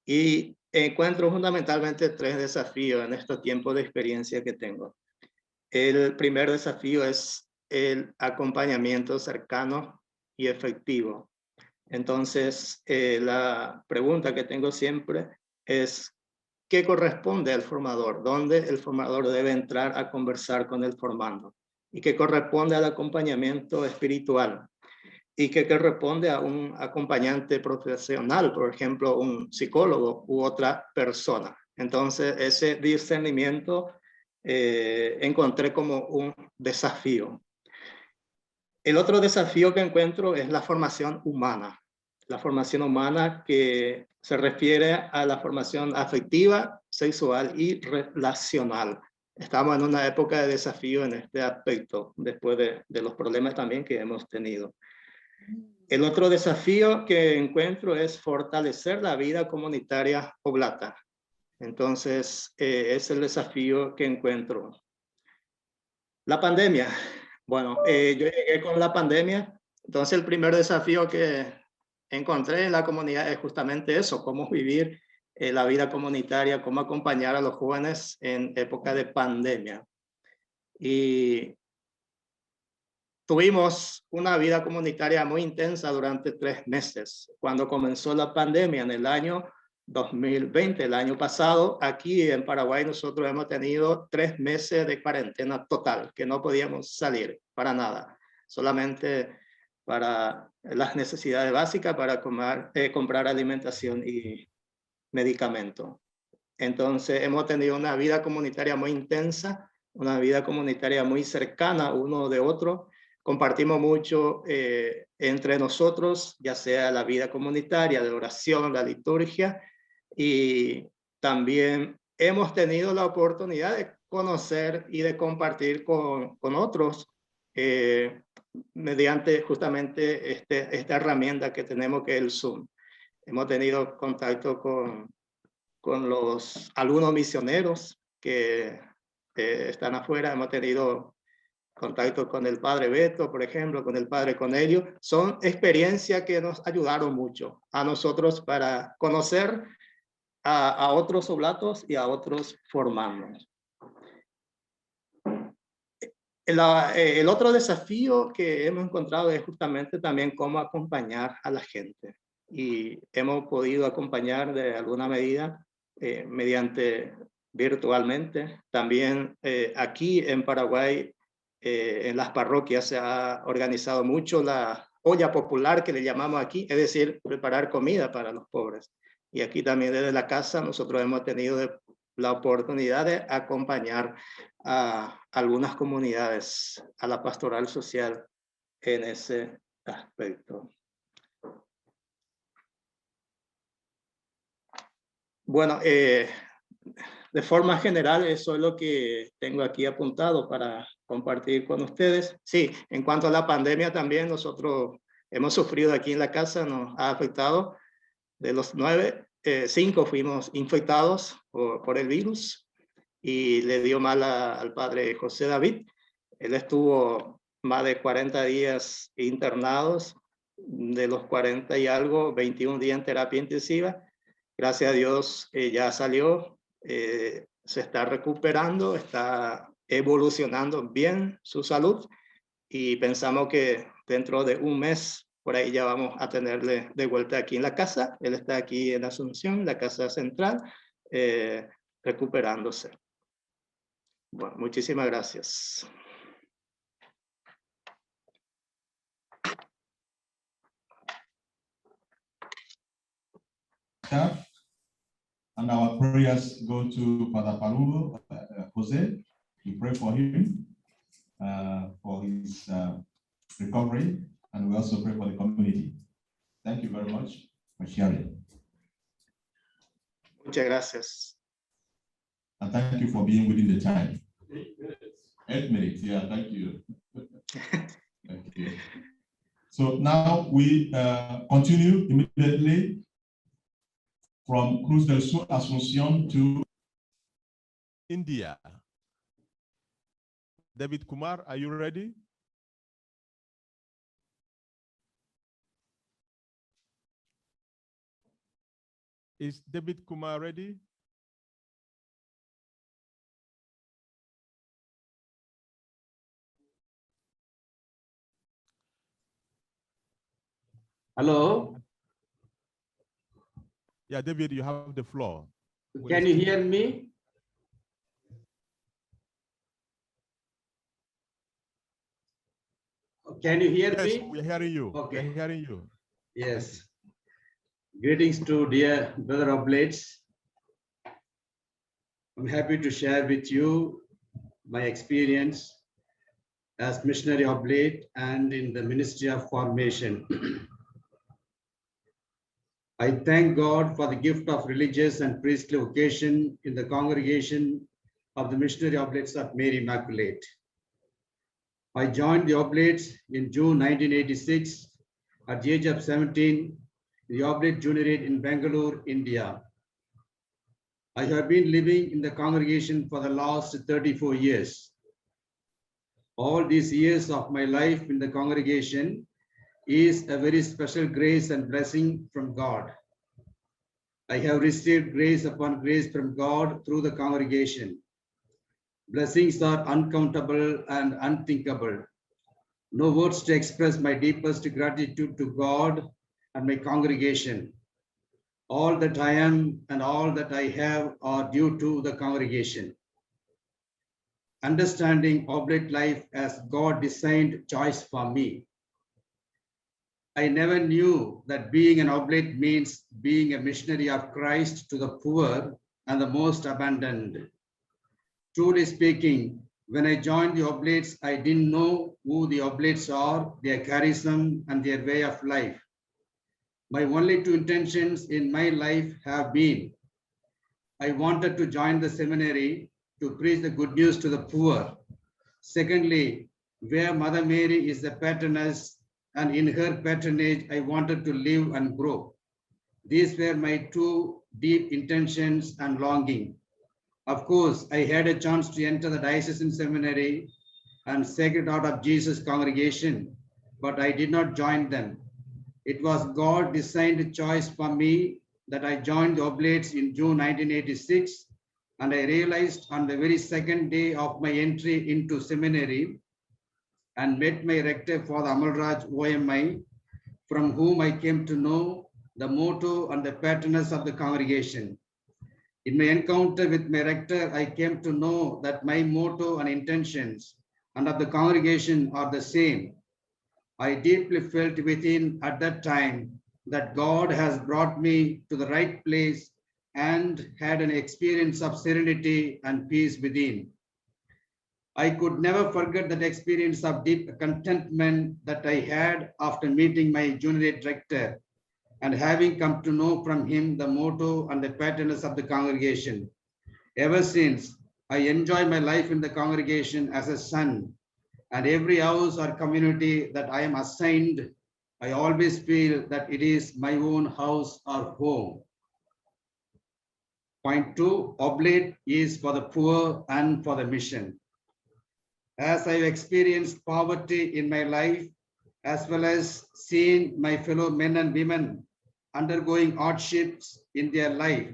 Y encuentro fundamentalmente 3 desafíos en estos tiempos de experiencia que tengo. El primer desafío es el acompañamiento cercano y efectivo. Entonces, la pregunta que tengo siempre es, ¿qué corresponde al formador? ¿Dónde el formador debe entrar a conversar con el formando? ¿Y qué corresponde al acompañamiento espiritual? ¿Y qué corresponde a un acompañante profesional, por ejemplo, un psicólogo u otra persona? Entonces, ese discernimiento encontré como un desafío. El otro desafío que encuentro es la formación humana. La formación humana que se refiere a la formación afectiva, sexual y relacional. Estamos en una época de desafío en este aspecto, después de los problemas también que hemos tenido. El otro desafío que encuentro es fortalecer la vida comunitaria oblata. Entonces, es el desafío que encuentro. La pandemia. Bueno, yo llegué con la pandemia, entonces el primer desafío que encontré en la comunidad es justamente eso, cómo vivir la vida comunitaria, cómo acompañar a los jóvenes en época de pandemia. Y tuvimos una vida comunitaria muy intensa durante 3 meses. Cuando comenzó la pandemia en el año 2020, el año pasado, aquí en Paraguay nosotros hemos tenido 3 meses de cuarentena total, que no podíamos salir para nada, solamente para las necesidades básicas, para comprar alimentación y medicamento. Entonces hemos tenido una vida comunitaria muy intensa una vida comunitaria muy cercana uno de otro. Compartimos mucho entre nosotros, ya sea la vida comunitaria, de oración, la liturgia, y también hemos tenido la oportunidad de conocer y de compartir con otros mediante justamente esta herramienta que tenemos, que es el Zoom. Hemos tenido contacto con los alumnos misioneros que están afuera. Hemos tenido contacto con el padre Beto, por ejemplo, con el padre Cornelio. Son experiencias que nos ayudaron mucho a nosotros para conocer a otros oblatos y a otros formarnos. El otro desafío que hemos encontrado es justamente también cómo acompañar a la gente. Y hemos podido acompañar de alguna medida mediante virtualmente. También aquí en Paraguay, en las parroquias se ha organizado mucho la olla popular, que le llamamos aquí, es decir, preparar comida para los pobres. Y aquí también desde la casa nosotros hemos tenido la oportunidad de acompañar a algunas comunidades, a la pastoral social en ese aspecto. Bueno, de forma general, eso es lo que tengo aquí apuntado para compartir con ustedes. Sí, en cuanto a la pandemia también nosotros hemos sufrido aquí en la casa, nos ha afectado. De los 9, 5 fuimos infectados por el virus y le dio mal al padre José David. Él estuvo más de 40 días internados, de los 40 y algo, 21 días en terapia intensiva. Gracias a Dios ya salió, se está recuperando, está evolucionando bien su salud y pensamos que dentro de un mes por ahí ya vamos a tenerle de vuelta aquí en la casa. Él está aquí en Asunción, la casa central, recuperándose. Bueno, muchísimas gracias. And our prayers go to Father Paludo, Jose. We pray for him, for his recovery, and we also pray for the community. Thank you very much for sharing. Muchas gracias. And thank you for being within the time. 8 minutes, yeah, thank you. Thank you. So now we continue immediately from Cruz del Sur, Asunción to India. David Kumar, are you ready? Is David Kumar ready? Hello. Yeah, David, you have the floor. Can you hear me? Can you hear me? Yes, we're hearing you. Okay. We're hearing you. Yes. Greetings to dear Brother Oblates. I'm happy to share with you my experience as missionary oblate and in the Ministry of Formation. I thank God for the gift of religious and priestly vocation in the congregation of the Missionary Oblates of Mary Immaculate. I joined the Oblates in June 1986 at the age of 17, the Oblate Juniorate in Bangalore, India. I have been living in the congregation for the last 34 years. All these years of my life in the congregation is a very special grace and blessing from God. I have received grace upon grace from God through the congregation. Blessings are uncountable and unthinkable. No words to express my deepest gratitude to God and my congregation. All that I am and all that I have are due to the congregation. Understanding oblate life as God designed choice for me. I never knew that being an oblate means being a missionary of Christ to the poor and the most abandoned. Truly speaking, When I joined the Oblates, I didn't know who the Oblates are, their charism, and their way of life. My only two intentions in my life have been, I wanted to join the seminary to preach the good news to the poor. Secondly, where Mother Mary is the patroness, and in her patronage, I wanted to live and grow. These were my two deep intentions and longing. Of course, I had a chance to enter the diocesan seminary and Sacred Heart of Jesus congregation, but I did not join them. It was God-designed choice for me that I joined the Oblates in June 1986, and I realized on the very second day of my entry into seminary and met my rector, Father Amalraj OMI, from whom I came to know the motto and the patroness of the congregation. In my encounter with my rector, I came to know that my motto and intentions and of the congregation are the same. I deeply felt within at that time that God has brought me to the right place and had an experience of serenity and peace within. I could never forget that experience of deep contentment that I had after meeting my junior rector and having come to know from him the motto and the patroness of the congregation. Ever since, I enjoy my life in the congregation as a son, and every house or community that I am assigned, I always feel that it is my own house or home. Point 2, Oblate is for the poor and for the mission. As I've experienced poverty in my life, as well as seeing my fellow men and women undergoing hardships in their life,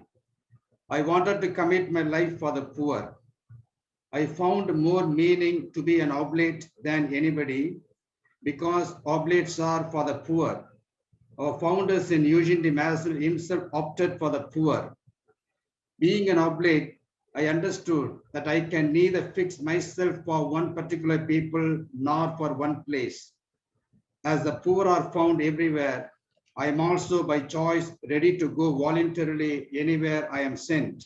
I wanted to commit my life for the poor. I found more meaning to be an oblate than anybody because oblates are for the poor. Our founders in Eugene de Maisel himself opted for the poor. Being an oblate, I understood that I can neither fix myself for one particular people nor for one place. As the poor are found everywhere, I am also by choice ready to go voluntarily anywhere I am sent.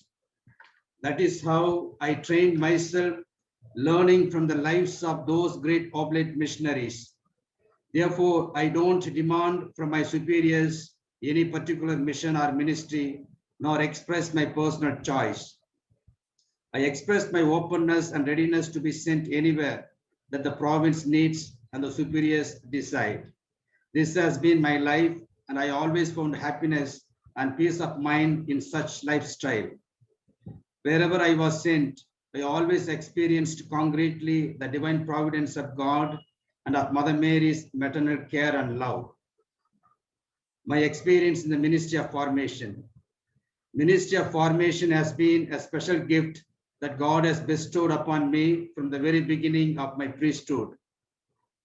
That is how I trained myself, learning from the lives of those great oblate missionaries. Therefore, I don't demand from my superiors any particular mission or ministry, nor express my personal choice. I express my openness and readiness to be sent anywhere that the province needs and the superiors decide. This has been my life, and I always found happiness and peace of mind in such lifestyle. Wherever I was sent, I always experienced concretely the divine providence of God and of Mother Mary's maternal care and love. My experience in the Ministry of Formation. Ministry of Formation has been a special gift that God has bestowed upon me from the very beginning of my priesthood.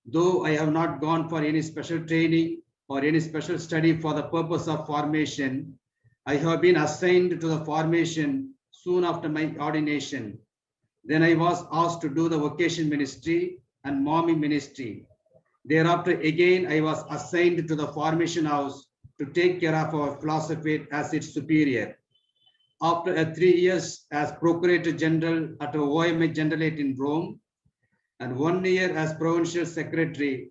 Though I have not gone for any special training or any special study for the purpose of formation, I have been assigned to the formation soon after my ordination. Then I was asked to do the vocation ministry and mommy ministry. Thereafter, again, I was assigned to the formation house to take care of our philosophy as its superior. After 3 years as Procurator General at our OMA Generalate in Rome, and 1 year as Provincial Secretary,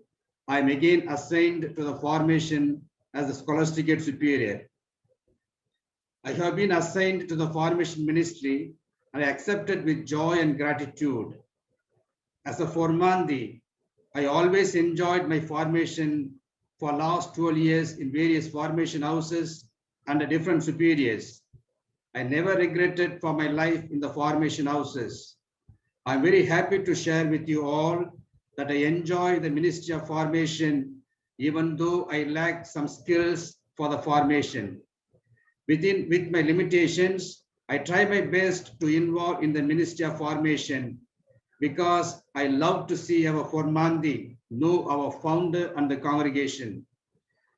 I am again assigned to the formation as the Scholasticate Superior. I have been assigned to the formation ministry and I accepted with joy and gratitude. As a formandi, I always enjoyed my formation for last 12 years in various formation houses under different superiors. I never regretted for my life in the formation houses. I'm very happy to share with you all that I enjoy the Ministry of Formation, even though I lack some skills for the formation. With my limitations, I try my best to involve in the Ministry of Formation because I love to see our formandi know our founder and the congregation.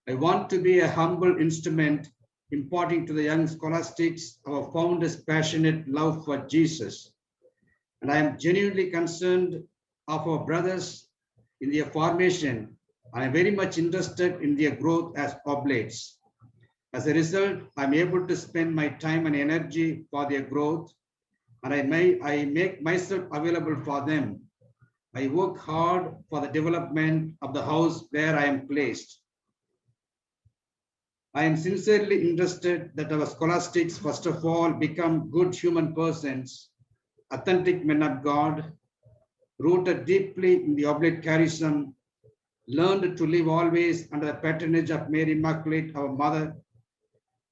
I want to be a humble instrument imparting to the young scholastics our founder's passionate love for Jesus. And I am genuinely concerned of our brothers in their formation. I am very much interested in their growth as oblates. As a result, I'm able to spend my time and energy for their growth. and I make myself available for them. I work hard for the development of the house where I am placed. I am sincerely interested that our scholastics, first of all, become good human persons, authentic men of God, rooted deeply in the Oblate charism, learned to live always under the patronage of Mary Immaculate, our mother,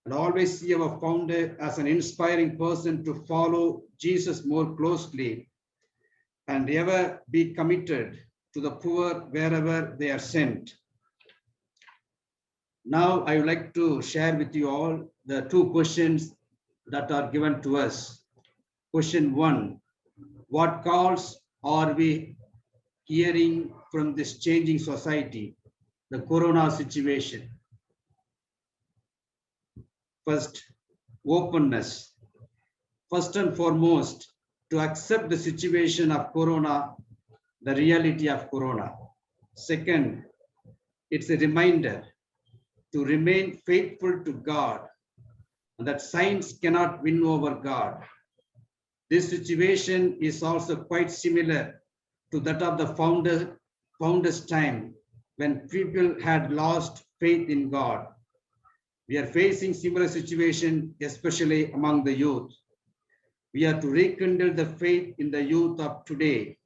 and always see our founder as an inspiring person to follow Jesus more closely, and ever be committed to the poor wherever they are sent. Now, I would like to share with you all the two questions that are given to us. Question 1, what calls are we hearing from this changing society, the corona situation? First, openness. First and foremost, to accept the situation of corona, the reality of corona. Second, it's a reminder to remain faithful to God, and that science cannot win over God. This situation is also quite similar to that of the founder's time, when people had lost faith in God. We are facing similar situation, especially among the youth. We are to rekindle the faith in the youth of today.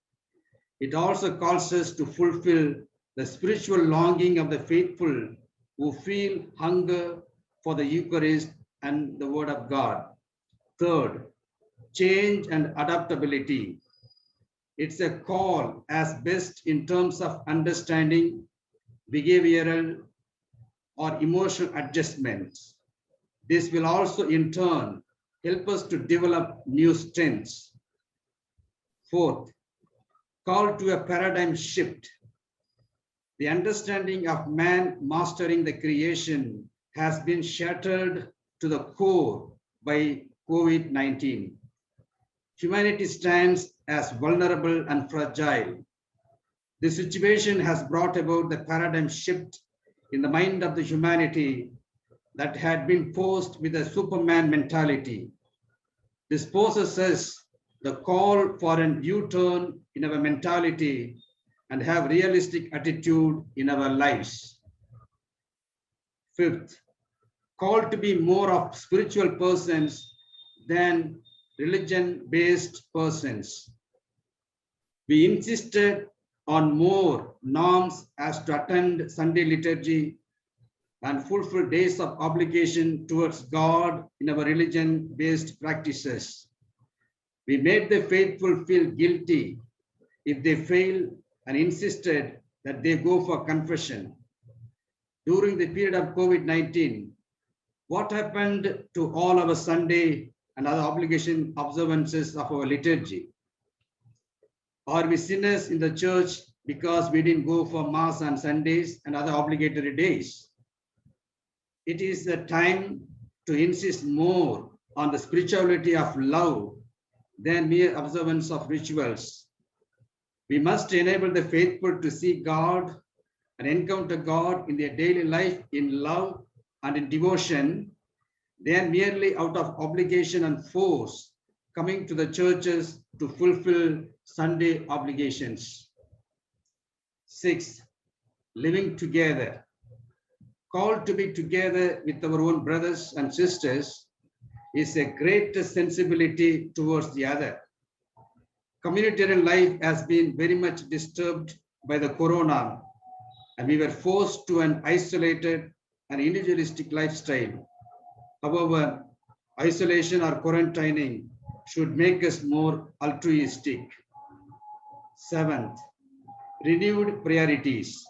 It also calls us to fulfill the spiritual longing of the faithful who feel hunger for the Eucharist and the Word of God. Third, change and adaptability. It's a call as best in terms of understanding, behavioral or emotional adjustments. This will also in turn help us to develop new strengths. Fourth, call to a paradigm shift. The understanding of man mastering the creation has been shattered to the core by COVID-19. Humanity stands as vulnerable and fragile. The situation has brought about the paradigm shift in the mind of the humanity that had been posed with a Superman mentality. This poses us the call for an U-turn in our mentality and have realistic attitude in our lives. Fifth, call to be more of spiritual persons than religion-based persons. We insisted on more norms as to attend Sunday liturgy and fulfill days of obligation towards God in our religion-based practices. We made the faithful feel guilty if they fail and insisted that they go for confession. During the period of COVID-19, what happened to all our Sunday and other obligation observances of our liturgy? Are we sinners in the church because we didn't go for Mass on Sundays and other obligatory days? It is the time to insist more on the spirituality of love than mere observance of rituals. We must enable the faithful to see God and encounter God in their daily life in love and in devotion, than merely out of obligation and force coming to the churches to fulfill Sunday obligations. 6, living together. Called to be together with our own brothers and sisters is a greater sensibility towards the other. Communitarian life has been very much disturbed by the corona, and we were forced to an isolated and individualistic lifestyle. However, isolation or quarantining should make us more altruistic. 7th, renewed priorities.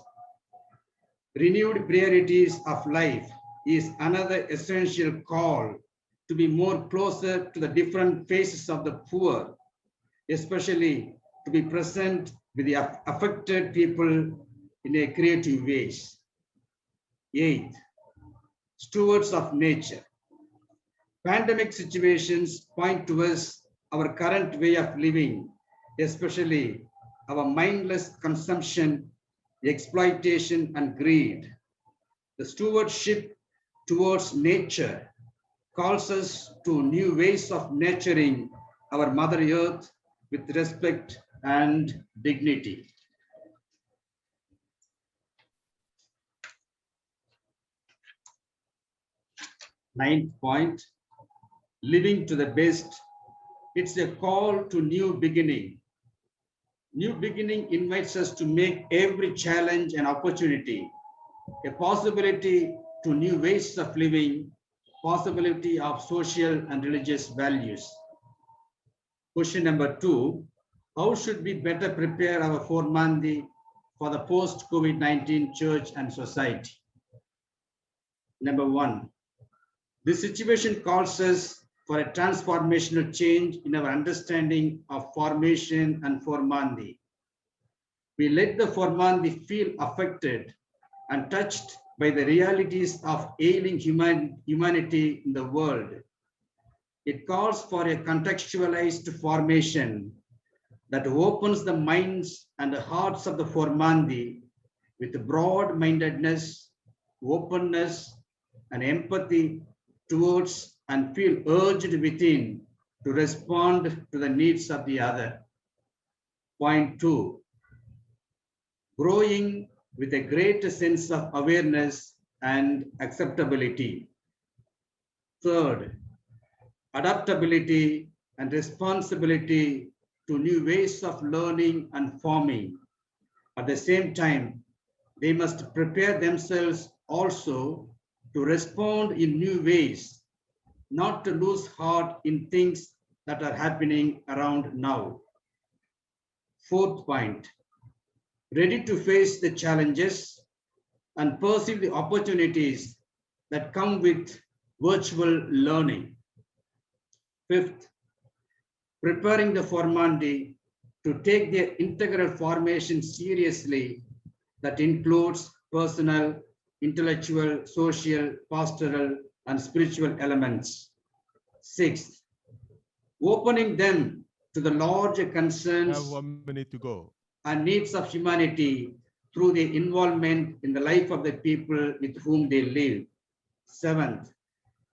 Renewed priorities of life is another essential call to be more closer to the different phases of the poor, especially to be present with the affected people in a creative ways. 8th, stewards of nature. Pandemic situations point to us our current way of living, especially our mindless consumption, exploitation, and greed. The stewardship towards nature calls us to new ways of nurturing our Mother Earth with respect and dignity. Ninth point, living to the best. It's a call to new beginning. New beginning invites us to make every challenge an opportunity, a possibility to new ways of living, possibility of social and religious values. Question number 2, how should we better prepare our Formandi for the post-COVID-19 church and society? Number 1, this situation calls us for a transformational change in our understanding of formation and Formandi. We let the Formandi feel affected and touched by the realities of ailing humanity in the world. It calls for a contextualized formation that opens the minds and the hearts of the Formandi with broad-mindedness, openness, and empathy towards and feel urged within to respond to the needs of the other. Point 2, growing with a greater sense of awareness and acceptability. Third, adaptability and responsibility to new ways of learning and forming. At the same time, they must prepare themselves also to respond in new ways, not to lose heart in things that are happening around now. Fourth point, ready to face the challenges and pursue the opportunities that come with virtual learning. Fifth, preparing the Formandi to take their integral formation seriously that includes personal, intellectual, social, pastoral, and spiritual elements. Sixth, opening them to the larger concerns have 1 minute to go. And needs of humanity through their involvement in the life of the people with whom they live. Seventh,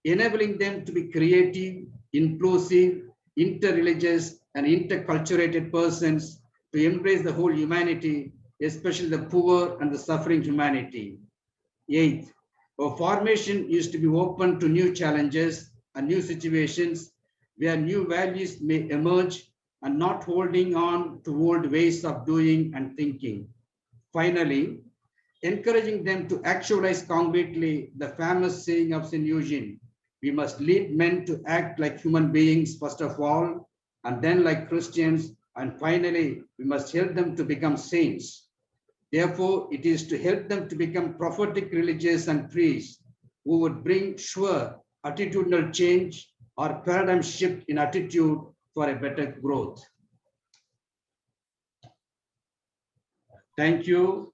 enabling them to be creative, inclusive, interreligious, and interculturated persons to embrace the whole humanity, especially the poor and the suffering humanity. Eighth, our formation is to be open to new challenges and new situations where new values may emerge and not holding on to old ways of doing and thinking. Finally, encouraging them to actualize concretely the famous saying of St. Eugene, we must lead men to act like human beings first of all, and then like Christians, and finally, we must help them to become saints. Therefore, it is to help them to become prophetic religious and priests who would bring sure attitudinal change or paradigm shift in attitude for a better growth. Thank you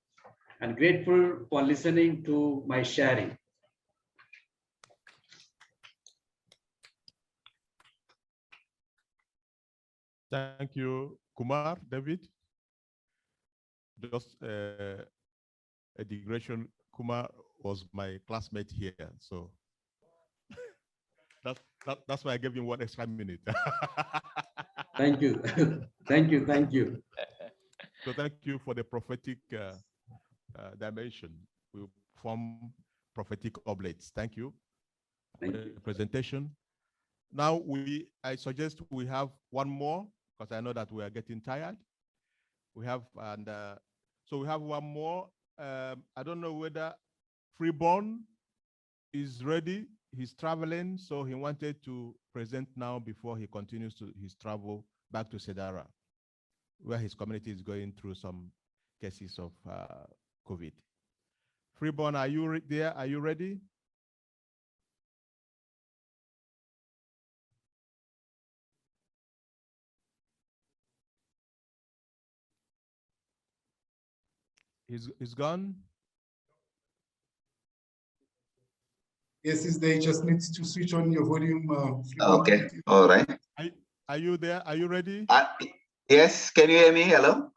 and grateful for listening to my sharing. Thank you, Kumar, David. Just a digression, Kumar was my classmate here, so that's why I gave him 1 extra minute. Thank you. Thank you. Thank you. So thank you for the prophetic dimension. We form prophetic oblates. Thank you for the presentation. Now I suggest we have one more, because I know that we are getting tired. We have, and so we have one more. I don't know whether Freeborn is ready. He's traveling, so he wanted to present now before he continues to his travel back to Sedara, where his community is going through some cases of COVID. Freeborn, are you there? Are you ready? He's gone? Yes, is there? Just needs to switch on your volume. Okay, all right. Are you there? Are you ready? Yes, can you hear me? Hello?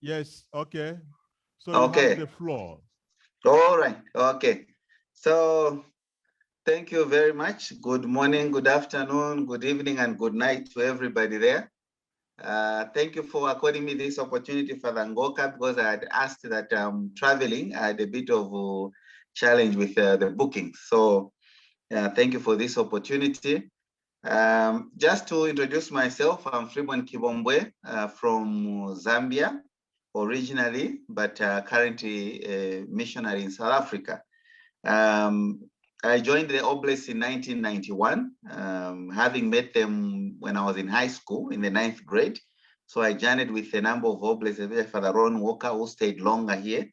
Yes, okay. So Okay. you have the floor. All right, okay. So Thank you very much. Good morning, good afternoon, good evening, and good night to everybody there. Thank you for according me this opportunity for the Ngoka, because I had asked that traveling, I had a bit of a challenge with the booking. So thank you for this opportunity. Just to introduce myself, I'm Freeman Kibombwe from Zambia originally, but currently a missionary in South Africa. I joined the Oblates in 1991, having met them when I was in high school in the 9th grade. So I journeyed with a number of Oblates, Father Ron Walker, who stayed longer here.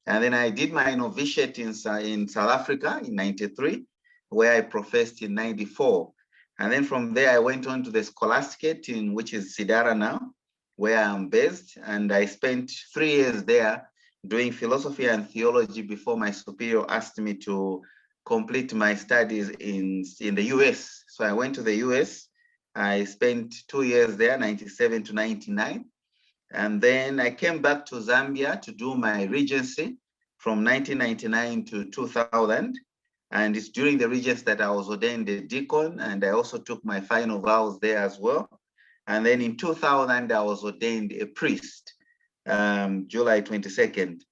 And then I did my novitiate in South Africa in 93, where I professed in 94. And then from there, I went on to the scholasticate, which is Sidara now, where I'm based. And I spent 3 years there doing philosophy and theology before my superior asked me to complete my studies in the US. So I went to the US. I spent 2 years there, 97 to 99. And then I came back to Zambia to do my regency from 1999 to 2000. And it's during the regency that I was ordained a deacon, and I also took my final vows there as well. And then in 2000, I was ordained a priest, July 22nd.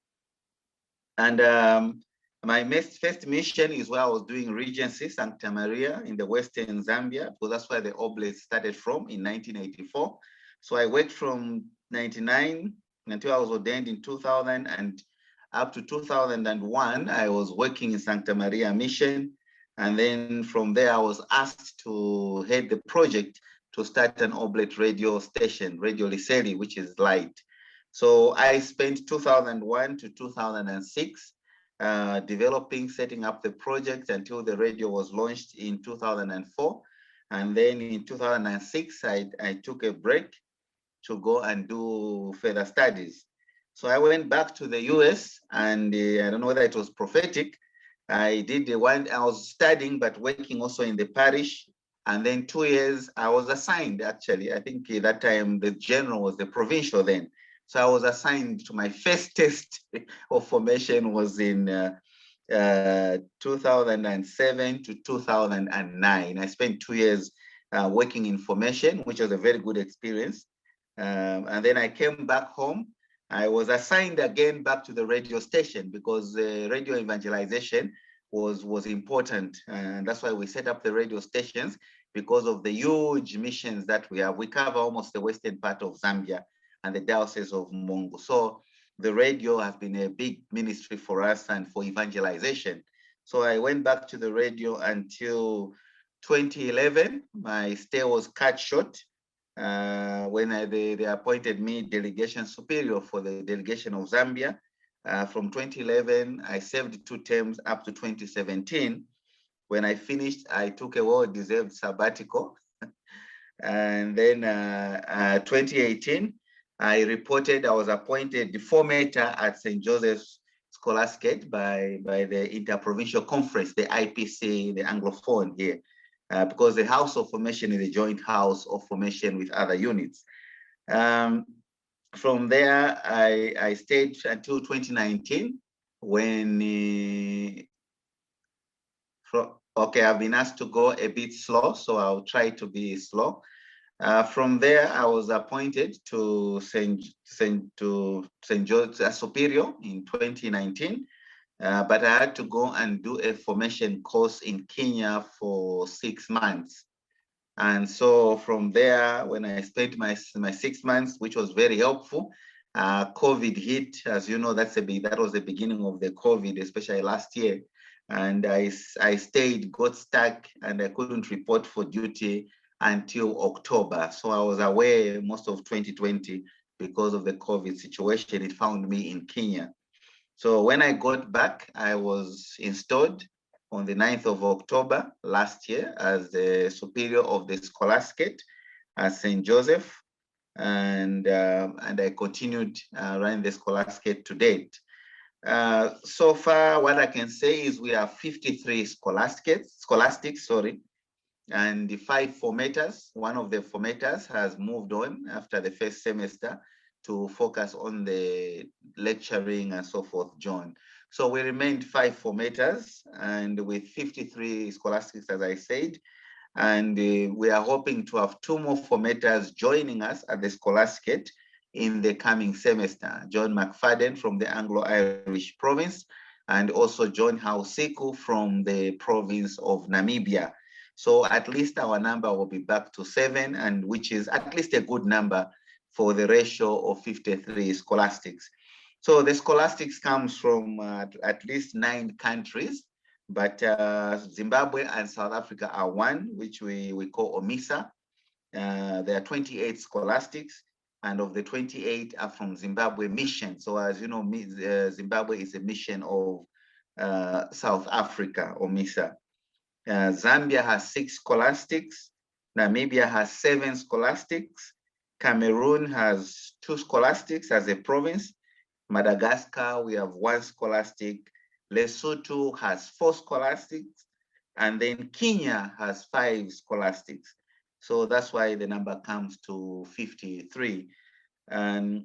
And my first mission is where I was doing Regency, Sancta Maria in the Western Zambia, because that's where the Oblate started from in 1984. So I worked from 99 until I was ordained in 2000, and up to 2001, I was working in Sancta Maria Mission. And then from there, I was asked to head the project to start an Oblate radio station, Radio Liseli, which is light. So I spent 2001 to 2006 developing, setting up the project until the radio was launched in 2004. And then in 2006, I took a break to go and do further studies. So I went back to the US, and I don't know whether it was prophetic. I did the one, I was studying, but working also in the parish. And then 2 years, I was assigned, actually. I think at that time, the general was the provincial then. So I was assigned to my first test of formation was in 2007 to 2009. I spent 2 years working in formation, which was a very good experience. And then I came back home. I was assigned again back to the radio station because radio evangelization was important. And that's why we set up the radio stations, because of the huge missions that we have. We cover almost the western part of Zambia and the diocese of Mongo. So the radio has been a big ministry for us and for evangelization. So I went back to the radio until 2011. My stay was cut short when they appointed me delegation superior for the delegation of Zambia. From 2011, I served 2 terms up to 2017. When I finished, I took a well-deserved sabbatical. And then 2018, I was appointed the formator at St. Joseph's Scholasticate by the Interprovincial Conference, the IPC, the Anglophone here, because the House of Formation is a joint house of formation with other units. From there, I stayed until 2019 when, okay, I've been asked to go a bit slow, so I'll try to be slow. From there, I was appointed to St. George Superior in 2019, but I had to go and do a formation course in Kenya for 6 months. And so from there, when I spent my 6 months, which was very helpful, COVID hit. As you know, that was the beginning of the COVID, especially last year. And I stayed, got stuck, and I couldn't report for duty until October. So I was away most of 2020 because of the COVID situation. It found me in Kenya. So when I got back, I was installed on the 9th of October last year as the superior of the scholasticate at St. Joseph. And I continued running the scholasticate to date. So far, what I can say is we have 53 scholastics, and the 5 formators. One of the formators has moved on after the first semester to focus on the lecturing and so forth, John. So we remained 5 formators and with 53 scholastics, as I said. And we are hoping to have 2 more formators joining us at the Scholasticate in the coming semester. John McFadden from the Anglo-Irish province, and also John Hausiku from the province of Namibia. So at least our number will be back to 7, and which is at least a good number for the ratio of 53 scholastics. So the scholastics comes from at least 9 countries, but Zimbabwe and South Africa are one, which we call OMISA. There are 28 scholastics, and of the 28 are from Zimbabwe mission. So as you know, Zimbabwe is a mission of South Africa, OMISA. Zambia has 6 scholastics. Namibia has 7 scholastics. Cameroon has 2 scholastics as a province. Madagascar, we have 1 scholastic. Lesotho has 4 scholastics. And then Kenya has 5 scholastics. So that's why the number comes to 53. And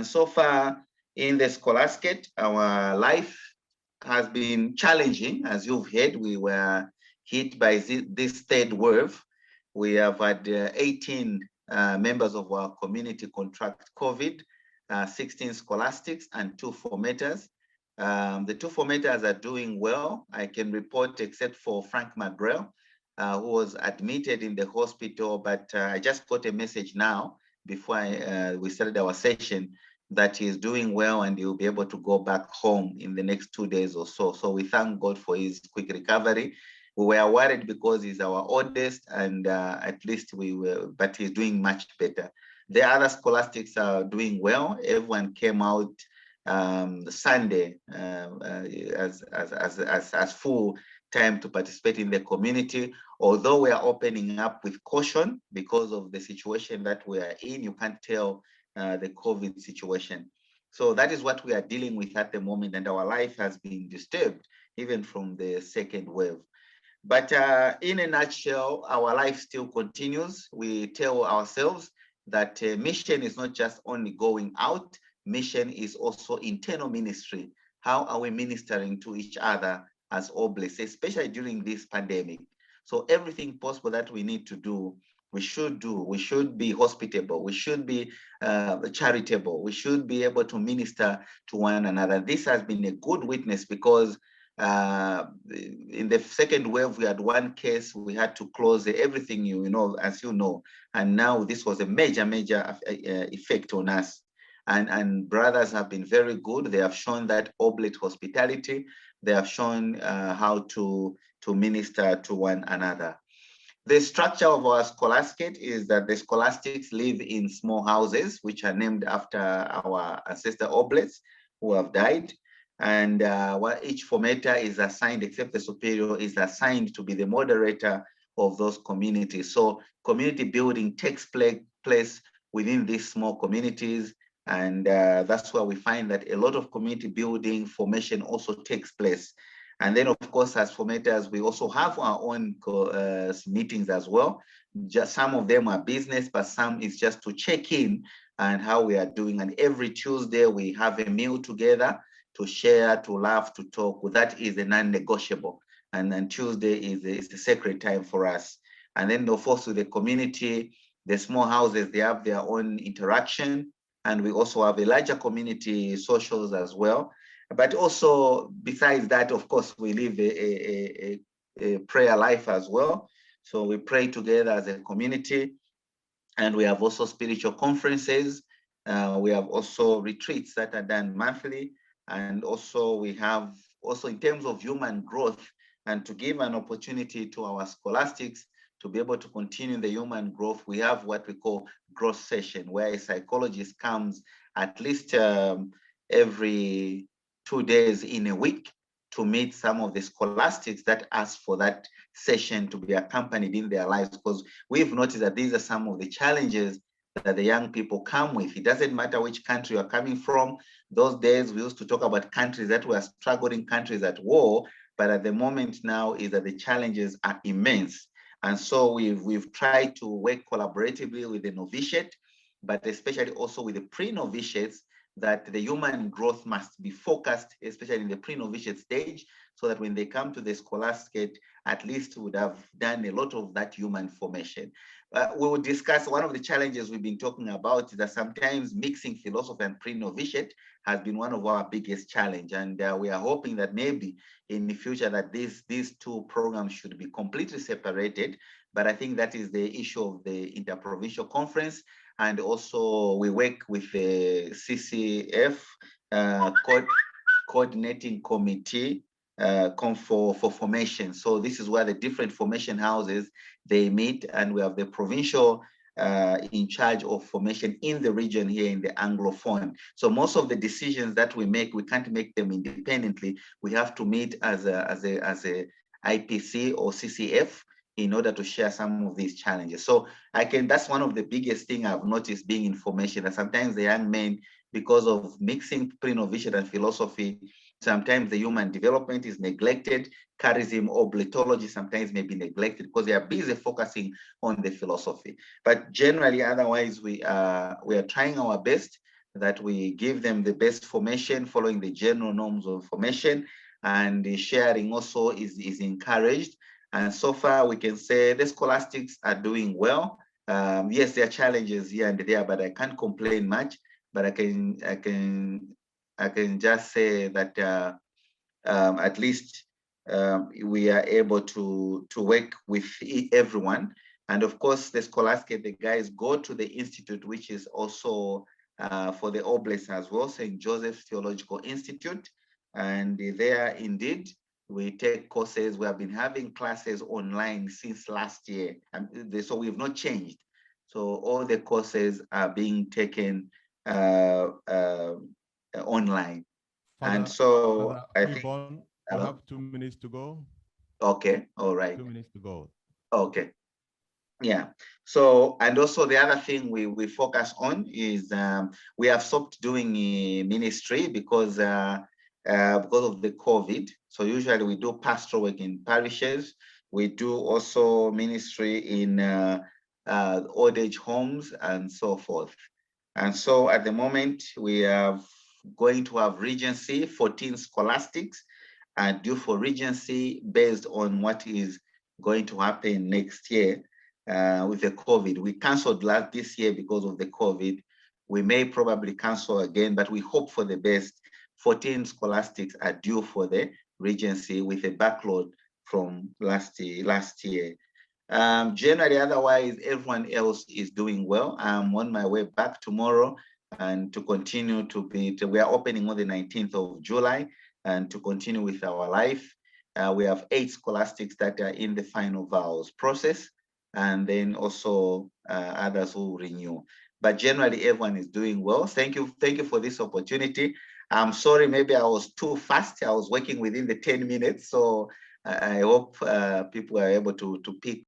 so far in the Scholasticate, our life has been challenging. As you've heard, we were hit by this 3rd wave. We have had 18 members of our community contract COVID, 16 scholastics and 2 formators. The 2 formators are doing well. I can report, except for Frank McGrail, who was admitted in the hospital, but I just got a message now before we started our session that he's doing well and he'll be able to go back home in the next 2 days or so. So we thank God for his quick recovery. We were worried because he's our oldest, and at least but he's doing much better. The other scholastics are doing well. Everyone came out Sunday as full time to participate in the community. Although we are opening up with caution because of the situation that we are in, you can't tell the COVID situation. So that is what we are dealing with at the moment, and our life has been disturbed even from the 2nd wave. But in a nutshell, our life still continues. We tell ourselves that mission is not just only going out, mission is also internal ministry. How are we ministering to each other as oblates, especially during this pandemic? So everything possible that we need to do, we should do. We should be hospitable. We should be charitable. We should be able to minister to one another. This has been a good witness because in the 2nd wave, we had 1 case. We had to close everything, as you know. And now this was a major effect on us. And brothers have been very good. They have shown that oblate hospitality. They have shown how to minister to one another. The structure of our Scholasticate is that the scholastics live in small houses, which are named after our ancestor oblates who have died. And each formator is assigned, except the superior, is assigned to be the moderator of those communities. So community building takes place within these small communities. And that's where we find that a lot of community building formation also takes place. And then, of course, as formators, we also have our own meetings as well. Just some of them are business, but some is just to check in and how we are doing. And every Tuesday, we have a meal together to share, to laugh, to talk. That is a non-negotiable. And then Tuesday is a sacred time for us. And then, of course, with the community, the small houses, they have their own interaction. And we also have a larger community socials as well. But also, besides that, of course, we live a prayer life as well. So we pray together as a community. And we have also spiritual conferences. We have also retreats that are done monthly. And also we have also in terms of human growth and to give an opportunity to our scholastics to be able to continue the human growth, we have what we call growth session, where a psychologist comes at least every 2 days in a week to meet some of the scholastics that ask for that session to be accompanied in their lives, because we've noticed that these are some of the challenges that the young people come with. It doesn't matter which country you're coming from. Those days we used to talk about countries that were struggling, countries at war, but at the moment now is that the challenges are immense. And so we've tried to work collaboratively with the novitiate, but especially also with the pre-novitiates, that the human growth must be focused, especially in the pre-novitiate stage, so that when they come to the scholasticate, at least would have done a lot of that human formation. We will discuss one of the challenges we've been talking about is that sometimes mixing philosophy and pre-novitiate has been one of our biggest challenge. And we are hoping that maybe in the future that these two programs should be completely separated. But I think that is the issue of the interprovincial conference. And also we work with the CCF coordinating committee for formation. So this is where the different formation houses, they meet, and we have the provincial in charge of formation in the region here in the Anglophone. So most of the decisions that we make, we can't make them independently. We have to meet as a IPC or CCF in order to share some of these challenges. So that's one of the biggest thing I've noticed being in formation, that sometimes the young men, because of mixing pre-novitiate and philosophy, sometimes the human development is neglected. Charism or bletology sometimes may be neglected because they are busy focusing on the philosophy. But generally, otherwise, we are trying our best that we give them the best formation following the general norms of formation, and the sharing also is encouraged. And so far, we can say the scholastics are doing well. Yes, there are challenges here and there, but I can't complain much. But I can just say that at least we are able to work with everyone. And of course, the scholastic, the guys go to the institute, which is also for the Oblates as well, St. Joseph's Theological Institute. And there, indeed, we take courses. We have been having classes online since last year, and so we have not changed. So all the courses are being taken online. And so I think we have 2 minutes to go. Okay, all right. 2 minutes to go. Okay. Yeah. So, and also the other thing we focus on is we have stopped doing ministry because of the COVID. So usually we do pastoral work in parishes. We do also ministry in old age homes and so forth. And so at the moment we are going to have Regency, 14 scholastics are due for Regency based on what is going to happen next year with the COVID. We canceled this year because of the COVID. We may probably cancel again, but we hope for the best. 14 scholastics are due for the Regency with a backload from last year. Generally, otherwise, everyone else is doing well. I'm on my way back tomorrow and to continue we are opening on the 19th of July and to continue with our life. We have 8 scholastics that are in the final vows process, and then also others who renew. But generally, everyone is doing well. Thank you for this opportunity. I'm sorry, maybe I was too fast. I was working within the 10 minutes, so I hope people are able to pick